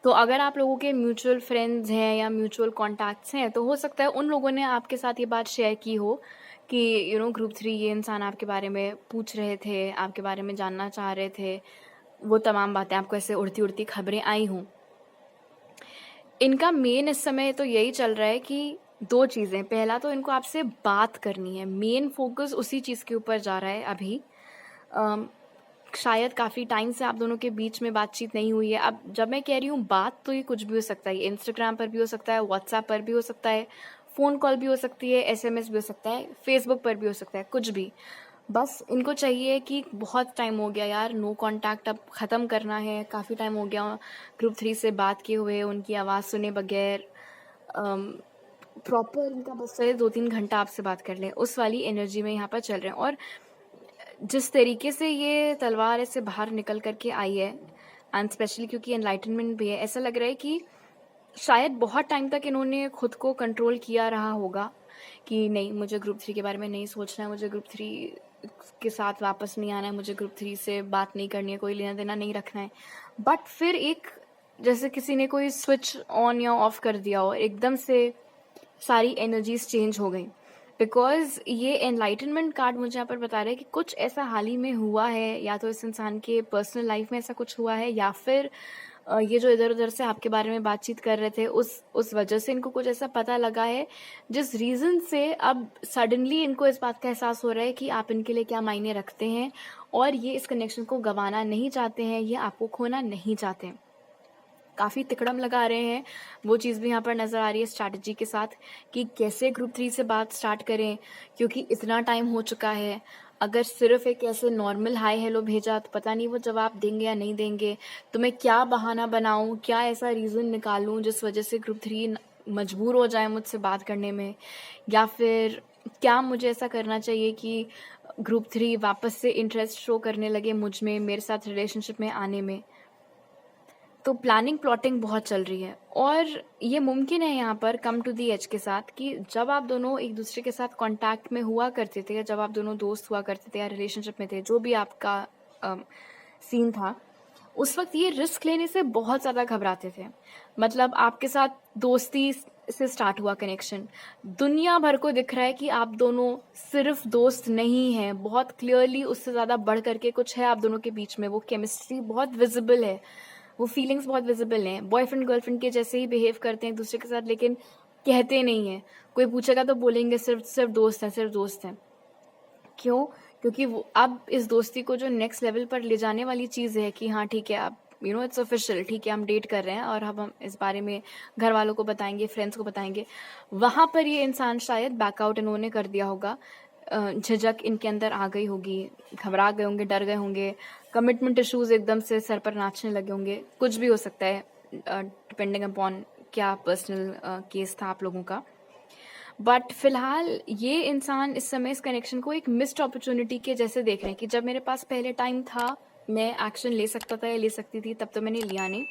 तो अगर आप लोगों के म्यूचुअल फ्रेंड्स हैं या म्यूचुअल कॉन्टैक्ट्स हैं तो हो सकता है उन लोगों ने आपके साथ ये बात शेयर की हो कि ग्रुप 3 ये इंसान आपके बारे में पूछ रहे थे, आपके बारे में जानना चाह रहे थे, वो तमाम बातें आपको ऐसे उड़ती उड़ती खबरें आई हों। इनका मेन इस समय तो यही चल रहा है कि दो चीज़ें, पहला तो इनको आपसे बात करनी है, मेन फोकस उसी चीज़ के ऊपर जा रहा है अभी। शायद काफ़ी टाइम से आप दोनों के बीच में बातचीत नहीं हुई है। अब जब मैं कह रही हूँ बात तो ये कुछ भी हो सकता है, इंस्टाग्राम पर भी हो सकता है, व्हाट्सएप पर भी हो सकता है, फ़ोन कॉल भी हो सकती है, SMS भी हो सकता है, फेसबुक पर भी हो सकता है, कुछ भी। बस इनको चाहिए कि बहुत टाइम हो गया यार, नो कांटेक्ट अब ख़त्म करना है, काफ़ी टाइम हो गया ग्रुप 3 से बात किए हुए, उनकी आवाज़ सुने बगैर। प्रॉपर इनका बस है 2-3 घंटा आपसे बात कर लें, उस वाली एनर्जी में यहाँ पर चल रहे हैं। और जिस तरीके से ये तलवार ऐसे बाहर निकल कर के आई है, एंड स्पेशली क्योंकि एनलाइटनमेंट भी है, ऐसा लग रहा है कि शायद बहुत टाइम तक इन्होंने खुद को कंट्रोल किया रहा होगा कि नहीं, मुझे ग्रुप 3 के बारे में नहीं सोचना है, मुझे ग्रुप 3 के साथ वापस नहीं आना है, मुझे ग्रुप 3 से बात नहीं करनी है, कोई लेना देना नहीं रखना है। बट फिर एक जैसे किसी ने कोई स्विच ऑन या ऑफ कर दिया हो, एकदम से सारी एनर्जीज चेंज हो गई। बिकॉज ये एनलाइटनमेंट कार्ड मुझे यहाँ पर बता रहा है कि कुछ ऐसा हाल ही में हुआ है, या तो इस इंसान के पर्सनल लाइफ में ऐसा कुछ हुआ है, या फिर ये जो इधर उधर से आपके बारे में बातचीत कर रहे थे उस वजह से इनको कुछ ऐसा पता लगा है, जिस रीज़न से अब सडनली इनको इस बात का एहसास हो रहा है कि आप इनके लिए क्या मायने रखते हैं, और ये इस कनेक्शन को गंवाना नहीं चाहते हैं, ये आपको खोना नहीं चाहते हैं। काफ़ी तिकड़म लगा रहे हैं, वो चीज़ भी यहाँ पर नज़र आ रही है स्ट्रैटेजी के साथ कि कैसे ग्रुप 3 से बात स्टार्ट करें, क्योंकि इतना टाइम हो चुका है। अगर सिर्फ एक ऐसे नॉर्मल हाय हेलो भेजा तो पता नहीं वो जवाब देंगे या नहीं देंगे, तो मैं क्या बहाना बनाऊं, क्या ऐसा रीज़न निकालूं जिस वजह से ग्रुप 3 मजबूर हो जाए मुझसे बात करने में, या फिर क्या मुझे ऐसा करना चाहिए कि ग्रुप 3 वापस से इंटरेस्ट शो करने लगे मुझ में, मेरे साथ रिलेशनशिप में आने में। तो प्लानिंग प्लॉटिंग बहुत चल रही है, और ये मुमकिन है यहाँ पर कम टू दी एज के साथ कि जब आप दोनों एक दूसरे के साथ कांटेक्ट में हुआ करते थे, या जब आप दोनों दोस्त हुआ करते थे या रिलेशनशिप में थे, जो भी आपका सीन था, उस वक्त ये रिस्क लेने से बहुत ज़्यादा घबराते थे। मतलब आपके साथ दोस्ती से स्टार्ट हुआ कनेक्शन, दुनिया भर को दिख रहा है कि आप दोनों सिर्फ दोस्त नहीं हैं, बहुत क्लियरली उससे ज़्यादा बढ़ करके कुछ है आप दोनों के बीच में, वो केमिस्ट्री बहुत विजिबल है, वो फीलिंग्स बहुत विजिबल हैं, बॉयफ्रेंड गर्लफ्रेंड के जैसे ही बिहेव करते हैं एक दूसरे के साथ, लेकिन कहते नहीं हैं। कोई पूछेगा तो बोलेंगे सिर्फ सिर्फ दोस्त हैं, सिर्फ दोस्त हैं। क्यों? क्योंकि वो अब इस दोस्ती को जो नेक्स्ट लेवल पर ले जाने वाली चीज़ है कि हाँ ठीक है, अब इट्स ऑफिशियल, ठीक है हम डेट कर रहे हैं, और अब हम इस बारे में घर वालों को बताएंगे, फ्रेंड्स को बताएंगे, वहाँ पर ये इंसान शायद बैकआउट इन्होंने कर दिया होगा। झिझक इनके अंदर आ गई होगी, घबरा गए होंगे, डर गए होंगे, कमिटमेंट इश्यूज एकदम से सर पर नाचने लगे होंगे, कुछ भी हो सकता है डिपेंडिंग अपॉन क्या पर्सनल केस था आप लोगों का। बट फिलहाल ये इंसान इस समय इस कनेक्शन को एक मिस्ड अपॉर्चुनिटी के जैसे देख रहे हैं कि जब मेरे पास पहले टाइम था, मैं एक्शन ले सकता था या ले सकती थी, तब तो मैंने लिया नहीं।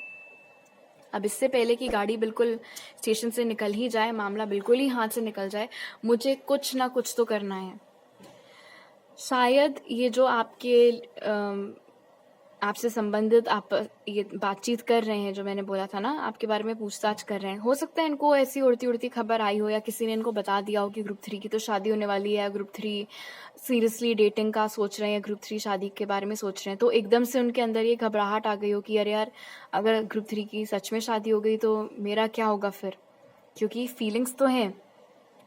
अब इससे पहले कि गाड़ी बिल्कुल स्टेशन से निकल ही जाए, मामला बिल्कुल ही हाथ से निकल जाए, मुझे कुछ ना कुछ तो करना है। शायद ये जो आपसे संबंधित आप ये बातचीत कर रहे हैं, जो मैंने बोला था ना, आपके बारे में पूछताछ कर रहे हैं, हो सकता है इनको ऐसी उड़ती उड़ती खबर आई हो, या किसी ने इनको बता दिया हो कि ग्रुप 3 की तो शादी होने वाली है, ग्रुप 3 सीरियसली डेटिंग का सोच रहे हैं, ग्रुप 3 शादी के बारे में सोच रहे हैं, तो एकदम से उनके अंदर ये घबराहट आ गई हो कि अरे यार, अगर ग्रुप 3 की सच में शादी हो गई तो मेरा क्या होगा फिर। क्योंकि फीलिंग्स तो हैं,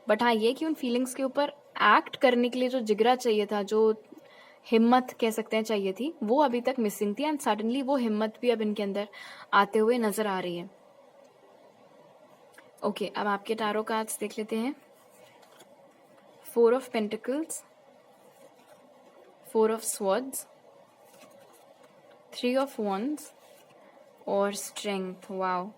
बट हाँ ये कि उन फीलिंग्स के ऊपर एक्ट करने के लिए जो जिगरा चाहिए था, जो हिम्मत कह सकते हैं चाहिए थी, वो अभी तक मिसिंग थी, एंड सडनली वो हिम्मत भी अब इनके अंदर आते हुए नजर आ रही है। ओके, अब आपके टारो कार्ड्स देख लेते हैं। 4 of pentacles, 4 of swords, 3 of wands और स्ट्रेंथ। वाओ,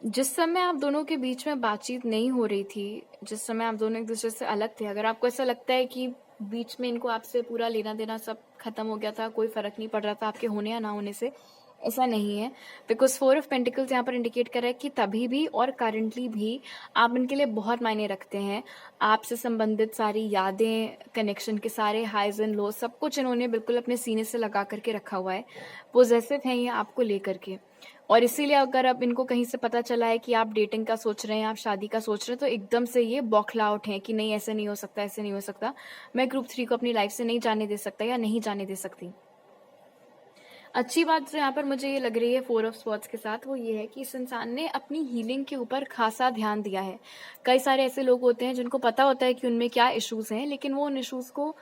जिस समय आप दोनों के बीच में बातचीत नहीं हो रही थी, जिस समय आप दोनों एक दूसरे से अलग थे, अगर आपको ऐसा लगता है कि बीच में इनको आपसे पूरा लेना देना सब खत्म हो गया था, कोई फर्क नहीं पड़ रहा था आपके होने या ना होने से, ऐसा नहीं है। बिकॉज 4 ऑफ पेंटिकल्स यहाँ पर इंडिकेट कर रहा है कि तभी भी और करंटली भी आप इनके लिए बहुत मायने रखते हैं। आपसे संबंधित सारी यादें, कनेक्शन के सारे हाइज एंड लो, सब कुछ इन्होंने बिल्कुल अपने सीने से लगा करके रखा हुआ है। पोजेसिव हैं ये आपको लेकर के, और इसीलिए अगर अब इनको कहीं से पता चला है कि आप डेटिंग का सोच रहे हैं, आप शादी का सोच रहे हैं, तो एकदम से ये बौखला आउट हैं कि नहीं, ऐसे नहीं हो सकता, ऐसे नहीं हो सकता, मैं ग्रुप 3 को अपनी लाइफ से नहीं जाने दे सकता या नहीं जाने दे सकती। अच्छी बात जो यहाँ पर मुझे ये लग रही है 4 ऑफ स्वॉर्ड्स के साथ, वो ये है कि इस इंसान ने अपनी हीलिंग के ऊपर खासा ध्यान दिया है। कई सारे ऐसे लोग होते हैं जिनको पता होता है कि उनमें क्या इश्यूज हैं, लेकिन वो उन इश्यूज को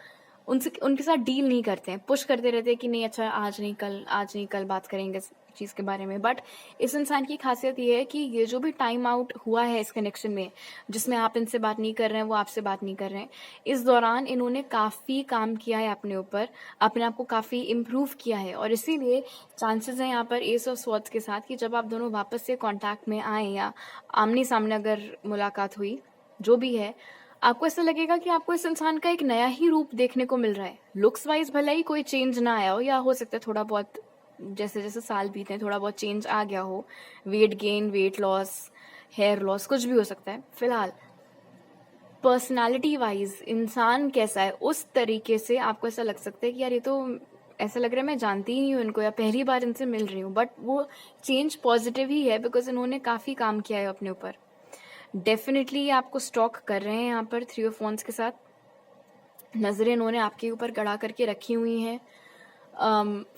उनसे उनके साथ डील नहीं करते हैं, पुश करते रहते हैं कि नहीं अच्छा आज नहीं कल बात करेंगे इस चीज़ के बारे में। बट इस इंसान की खासियत ये है कि ये जो भी टाइम आउट हुआ है इस कनेक्शन में, जिसमें आप इनसे बात नहीं कर रहे हैं, वो आपसे बात नहीं कर रहे हैं, इस दौरान इन्होंने काफ़ी काम किया है अपने ऊपर, अपने आप को काफ़ी इम्प्रूव किया है। और इसीलिए चांसेस हैं यहाँ पर एस ऑफ स्वॉर्ड्स के साथ कि जब आप दोनों वापस से कॉन्टैक्ट में आए या आमने सामने अगर मुलाकात हुई, जो भी है, आपको ऐसा लगेगा कि आपको इस इंसान का एक नया ही रूप देखने को मिल रहा है। लुक्स वाइज भले ही कोई चेंज ना आया हो, या हो सकता है थोड़ा बहुत जैसे जैसे साल बीते हैं थोड़ा बहुत चेंज आ गया हो, weight gain, weight loss, hair loss, कुछ भी हो सकता है। फिलहाल पर्सनालिटी वाइज इंसान कैसा है, उस तरीके से आपको ऐसा लग सकता है कि यार ये तो ऐसा लग रहा है मैं जानती ही नहीं हूँ इनको, या पहली बार इनसे मिल रही हूँ। बट वो चेंज पॉजिटिव ही है, बिकॉज इन्होंने काफ़ी काम किया है अपने ऊपर। डेफिनेटली ये आपको स्टॉक कर रहे हैं यहाँ पर 3 ऑफ वॉन्ड्स के साथ। नज़रें इन्होंने आपके ऊपर गड़ा करके रखी हुई हैं।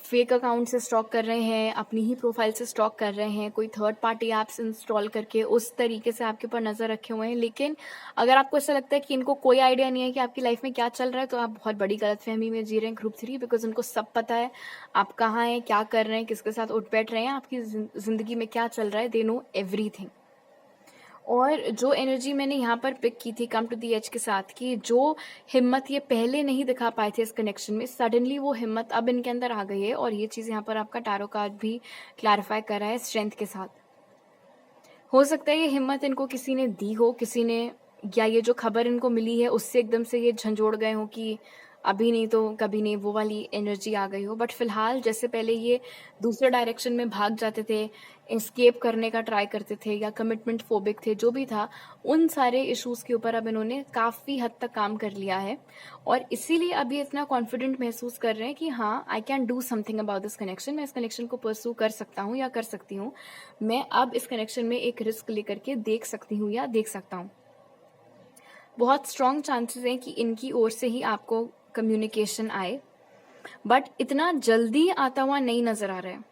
फेक अकाउंट से स्टॉक कर रहे हैं, अपनी ही प्रोफाइल से स्टॉक कर रहे हैं, कोई थर्ड पार्टी ऐप्स इंस्टॉल करके उस तरीके से आपके ऊपर नज़र रखे हुए हैं। लेकिन अगर आपको ऐसा लगता है कि इनको कोई आइडिया नहीं है कि आपकी लाइफ में क्या चल रहा है, तो आप बहुत बड़ी गलतफहमी में जी रहे हैं ग्रुप 3, बिकॉज उनको सब पता है आप कहाँ हैं, क्या कर रहे हैं, किसके साथ उठ बैठ रहे हैं, आपकी ज़िंदगी में क्या चल रहा है। They know everything. और जो एनर्जी मैंने यहाँ पर पिक की थी कम टू दी एज के साथ, कि जो हिम्मत ये पहले नहीं दिखा पाए थे इस कनेक्शन में, सडनली वो हिम्मत अब इनके अंदर आ गई है। और ये चीज़ यहाँ पर आपका टैरो कार्ड भी क्लैरिफाई कर रहा है स्ट्रेंथ के साथ। हो सकता है ये हिम्मत इनको किसी ने दी हो, किसी ने, या ये जो खबर इनको मिली है उससे एकदम से ये झंझोड़ गए हो कि अभी नहीं तो कभी नहीं, वो वाली एनर्जी आ गई हो। बट फिलहाल जैसे पहले ये दूसरे डायरेक्शन में भाग जाते थे, एस्केप करने का ट्राई करते थे, या कमिटमेंट फोबिक थे, जो भी था, उन सारे इश्यूज के ऊपर अब इन्होंने काफ़ी हद तक काम कर लिया है। और इसीलिए अब ये इतना कॉन्फिडेंट महसूस कर रहे हैं कि हाँ, I can do something about this connection, मैं इस कनेक्शन को परस्यू कर सकता हूँ या कर सकती हूँ, मैं अब इस कनेक्शन में एक रिस्क लेकर के देख सकती हूँ या देख सकता हूँ। बहुत स्ट्रॉन्ग चांसेस हैं कि इनकी ओर से ही आपको कम्युनिकेशन आए, बट इतना जल्दी आता हुआ नहीं नज़र आ रहा है।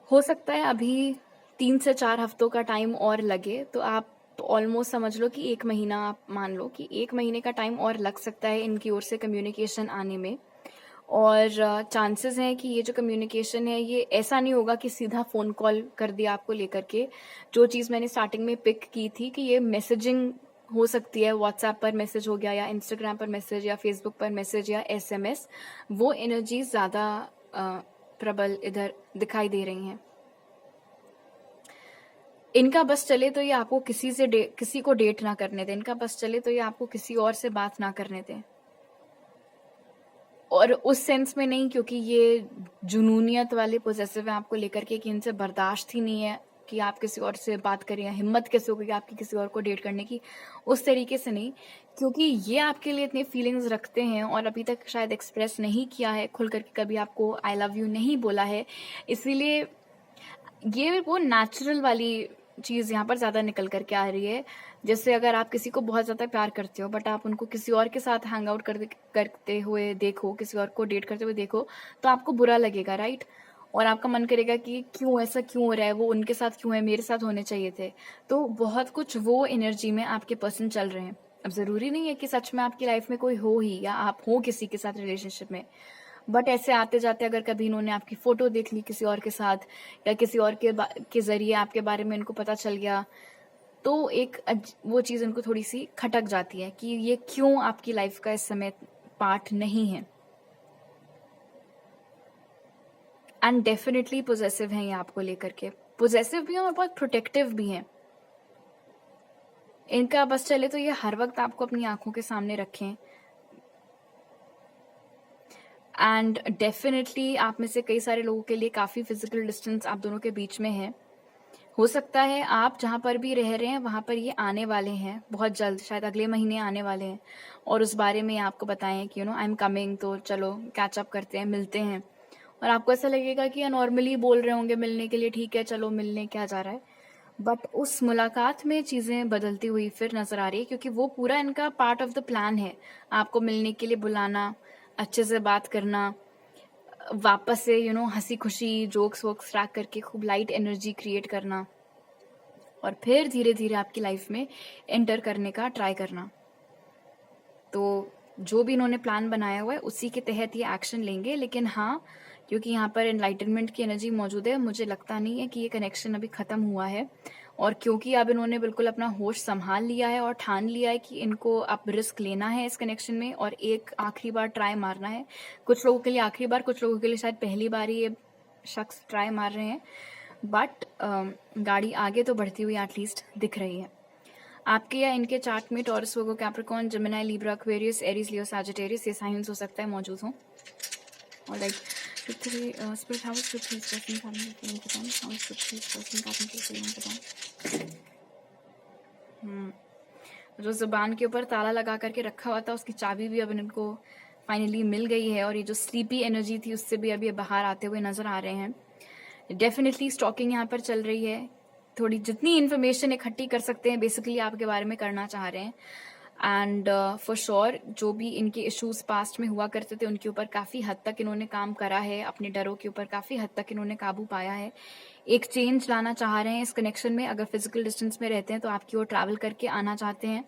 हो सकता है अभी 3 से 4 हफ्तों का टाइम और लगे, तो आप ऑलमोस्ट समझ लो कि 1 महीना, आप मान लो कि 1 महीने का टाइम और लग सकता है इनकी ओर से कम्युनिकेशन आने में। और चांसेस हैं कि ये जो कम्युनिकेशन है ये ऐसा नहीं होगा कि सीधा फ़ोन कॉल कर दिया आपको लेकर के। जो चीज़ मैंने स्टार्टिंग में पिक की थी कि ये मैसेजिंग हो सकती है, व्हाट्सएप पर मैसेज हो गया, या इंस्टाग्राम पर मैसेज, या फेसबुक पर मैसेज, या एसएमएस, वो एनर्जीज ज़्यादा प्रबल इधर दिखाई दे रही हैं। इनका बस चले तो ये आपको किसी को डेट ना करने दें, इनका बस चले तो ये आपको किसी और से बात ना करने दें। और उस सेंस में नहीं क्योंकि ये जुनूनियत वाले पोजेसिव है आपको लेकर के, कि इनसे बर्दाश्त ही नहीं है कि आप किसी और से बात करें, या हिम्मत कैसे होगी आपकी किसी और को डेट करने की, उस तरीके से नहीं, क्योंकि ये आपके लिए इतनी फीलिंग्स रखते हैं और अभी तक शायद एक्सप्रेस नहीं किया है खुल करके, कभी आपको आई लव यू नहीं बोला है। इसीलिए ये वो नेचुरल वाली चीज़ यहाँ पर ज़्यादा निकल करके आ रही है। जैसे अगर आप किसी को बहुत ज़्यादा प्यार करते हो, बट आप उनको किसी और के साथ हैंग आउट करते हुए देखो, किसी और को डेट करते हुए देखो, तो आपको बुरा लगेगा, राइट? और आपका मन करेगा कि क्यों ऐसा क्यों हो रहा है, वो उनके साथ क्यों है, मेरे साथ होने चाहिए थे। तो बहुत कुछ वो एनर्जी में आपके पर्सन चल रहे हैं। अब ज़रूरी नहीं है कि सच में आपकी लाइफ में कोई हो ही, या आप हो किसी के साथ रिलेशनशिप में, बट ऐसे आते जाते अगर कभी इन्होंने आपकी फ़ोटो देख ली किसी और के साथ, या किसी और के ज़रिए आपके बारे में इनको पता चल गया, तो एक वो चीज़ इनको थोड़ी सी खटक जाती है कि ये क्यों आपकी लाइफ का इस समय पार्ट नहीं है। एंड डेफिनेटली पोजेसिव हैं ये आपको लेकर के, पोजेसिव भी हैं और बहुत प्रोटेक्टिव भी हैं। इनका बस चले तो ये हर वक्त आपको अपनी आंखों के सामने रखें। एंड डेफिनेटली आप में से कई सारे लोगों के लिए काफ़ी फिजिकल डिस्टेंस आप दोनों के बीच में है। हो सकता है आप जहाँ पर भी रह रहे हैं वहाँ पर ये आने वाले हैं बहुत जल्द, शायद अगले महीने आने वाले हैं, और उस बारे में आपको बताएं कि आई एम कमिंग, तो चलो कैचअप करते हैं, मिलते हैं। और आपको ऐसा लगेगा कि ये नॉर्मली बोल रहे होंगे मिलने के लिए, ठीक है चलो मिलने, क्या जा रहा है। बट उस मुलाकात में चीज़ें बदलती हुई फिर नज़र आ रही है, क्योंकि वो पूरा इनका पार्ट ऑफ द प्लान है, आपको मिलने के लिए बुलाना, अच्छे से बात करना, वापस से हंसी खुशी जोक्स वोक्स ट्रैक करके खूब लाइट एनर्जी क्रिएट करना, और फिर धीरे धीरे आपकी लाइफ में एंटर करने का ट्राई करना। तो जो भी इन्होंने प्लान बनाया हुआ है उसी के तहत ये एक्शन लेंगे। लेकिन हाँ, क्योंकि यहाँ पर एनलाइटनमेंट की एनर्जी मौजूद है, मुझे लगता नहीं है कि ये कनेक्शन अभी ख़त्म हुआ है। और क्योंकि अब इन्होंने बिल्कुल अपना होश संभाल लिया है और ठान लिया है कि इनको अब रिस्क लेना है इस कनेक्शन में और एक आखिरी बार ट्राई मारना है। कुछ लोगों के लिए आखिरी बार, कुछ लोगों के लिए शायद पहली बार ही ये शख्स ट्राई मार रहे हैं। बट गाड़ी आगे तो बढ़ती हुई एटलीस्ट दिख रही है। आपके या इनके चार्ट में Taurus, Virgo, Capricorn, Gemini, Libra, Aquarius, Aries, Leo, Sagittarius ये साइंस हो सकता है मौजूद हों। ऑलराइट, स्पिरिट हाउस जो ज़ुबान के ऊपर ताला लगा करके रखा हुआ था उसकी चाबी भी अब इनको फाइनली मिल गई है और ये जो स्लीपी एनर्जी थी उससे भी अभी बाहर आते हुए नजर आ रहे हैं। डेफिनेटली स्टॉकिंग यहाँ पर चल रही है। थोड़ी जितनी इन्फॉर्मेशन इकट्ठी कर सकते हैं बेसिकली आपके बारे में करना चाह रहे हैं। एंड फॉर श्योर जो भी इनके इश्यूज पास्ट में हुआ करते थे उनके ऊपर काफ़ी हद तक इन्होंने काम करा है, अपने डरों के ऊपर काफ़ी हद तक इन्होंने काबू पाया है। एक चेंज लाना चाह रहे हैं इस कनेक्शन में। अगर फिजिकल डिस्टेंस में रहते हैं तो आपकी ओर ट्रैवल करके आना चाहते हैं।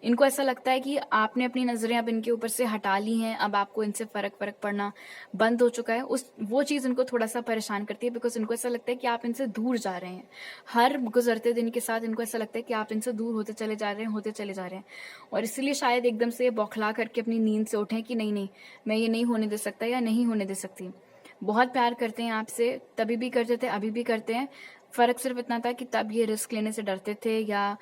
इनको ऐसा लगता है कि आपने अपनी नज़रें अब इनके ऊपर से हटा ली हैं, अब आपको इनसे फ़र्क पड़ना बंद हो चुका है। वो चीज़ इनको थोड़ा सा परेशान करती है, बिकॉज इनको ऐसा लगता है कि आप इनसे दूर जा रहे हैं। हर गुजरते दिन के साथ इनको ऐसा लगता है कि आप इनसे दूर होते चले जा रहे हैं। और इसलिए शायद एकदम से बौखला करके अपनी नींद से उठें कि नहीं, मैं ये नहीं होने दे सकता या नहीं होने दे सकती। बहुत प्यार करते हैं आपसे, तभी भी करते थे, अभी भी करते हैं। फ़र्क सिर्फ इतना था कि तब ये रिस्क लेने से डरते थे या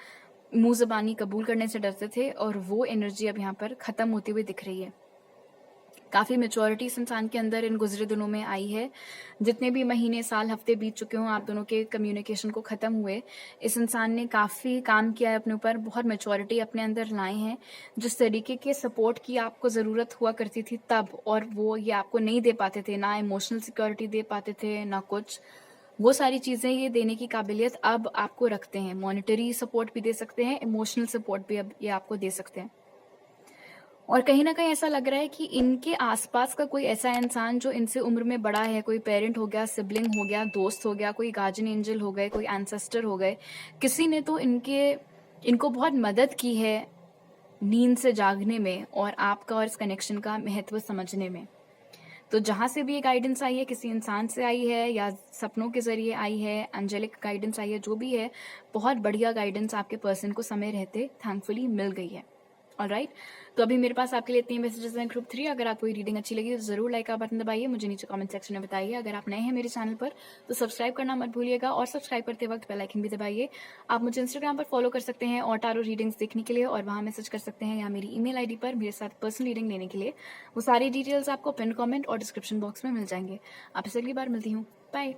मुंह ज़बानी कबूल करने से डरते थे, और वो एनर्जी अब यहाँ पर ख़त्म होती हुई दिख रही है। काफ़ी मेच्योरिटी इस इंसान के अंदर इन गुजरे दिनों में आई है। जितने भी महीने, साल, हफ्ते बीत चुके हों आप दोनों के कम्युनिकेशन को ख़त्म हुए, इस इंसान ने काफ़ी काम किया है अपने ऊपर, बहुत मेच्योरिटी अपने अंदर लाए हैं। जिस तरीके के सपोर्ट की आपको ज़रूरत हुआ करती थी तब, और वो ये आपको नहीं दे पाते थे, ना इमोशनल सिक्योरिटी दे पाते थे ना कुछ, वो सारी चीज़ें ये देने की काबिलियत अब आपको रखते हैं। मॉनेटरी सपोर्ट भी दे सकते हैं, इमोशनल सपोर्ट भी अब ये आपको दे सकते हैं। और कहीं ना कहीं ऐसा लग रहा है कि इनके आसपास का कोई ऐसा इंसान जो इनसे उम्र में बड़ा है, कोई पेरेंट हो गया, सिबलिंग हो गया, दोस्त हो गया, कोई गार्जियन एंजल हो गए, कोई एंसेस्टर हो गए, किसी ने तो इनको बहुत मदद की है नींद से जागने में और आपका और इस कनेक्शन का महत्व समझने में। तो जहाँ से भी ये गाइडेंस आई है, किसी इंसान से आई है या सपनों के जरिए आई है, एंजेलिक गाइडेंस आई है, जो भी है, बहुत बढ़िया गाइडेंस आपके पर्सन को समय रहते थैंकफुली मिल गई है। ऑलराइट, तो अभी मेरे पास आपके लिए इतने मैसेजेस हैं ग्रुप 3। अगर आपको ये रीडिंग अच्छी लगी तो जरूर लाइक का बटन दबाइए, मुझे नीचे कमेंट सेक्शन में बताइए। अगर आप नए हैं मेरे चैनल पर तो सब्सक्राइब करना मत भूलिएगा, और सब्सक्राइब करते वक्त बेल आइकन भी दबाइए। आप मुझे इंस्टाग्राम पर फॉलो कर सकते हैं और टारो रीडिंग्स देखने के लिए, और वहाँ मैसेज कर सकते हैं या मेरी ईमेल आईडी पर मेरे साथ पर्सनल रीडिंग लेने के लिए। वो सारी डिटेल्स आपको पिन कमेंट और डिस्क्रिप्शन बॉक्स में मिल जाएंगे। आपसे अगली बार मिलती हूँ, बाय।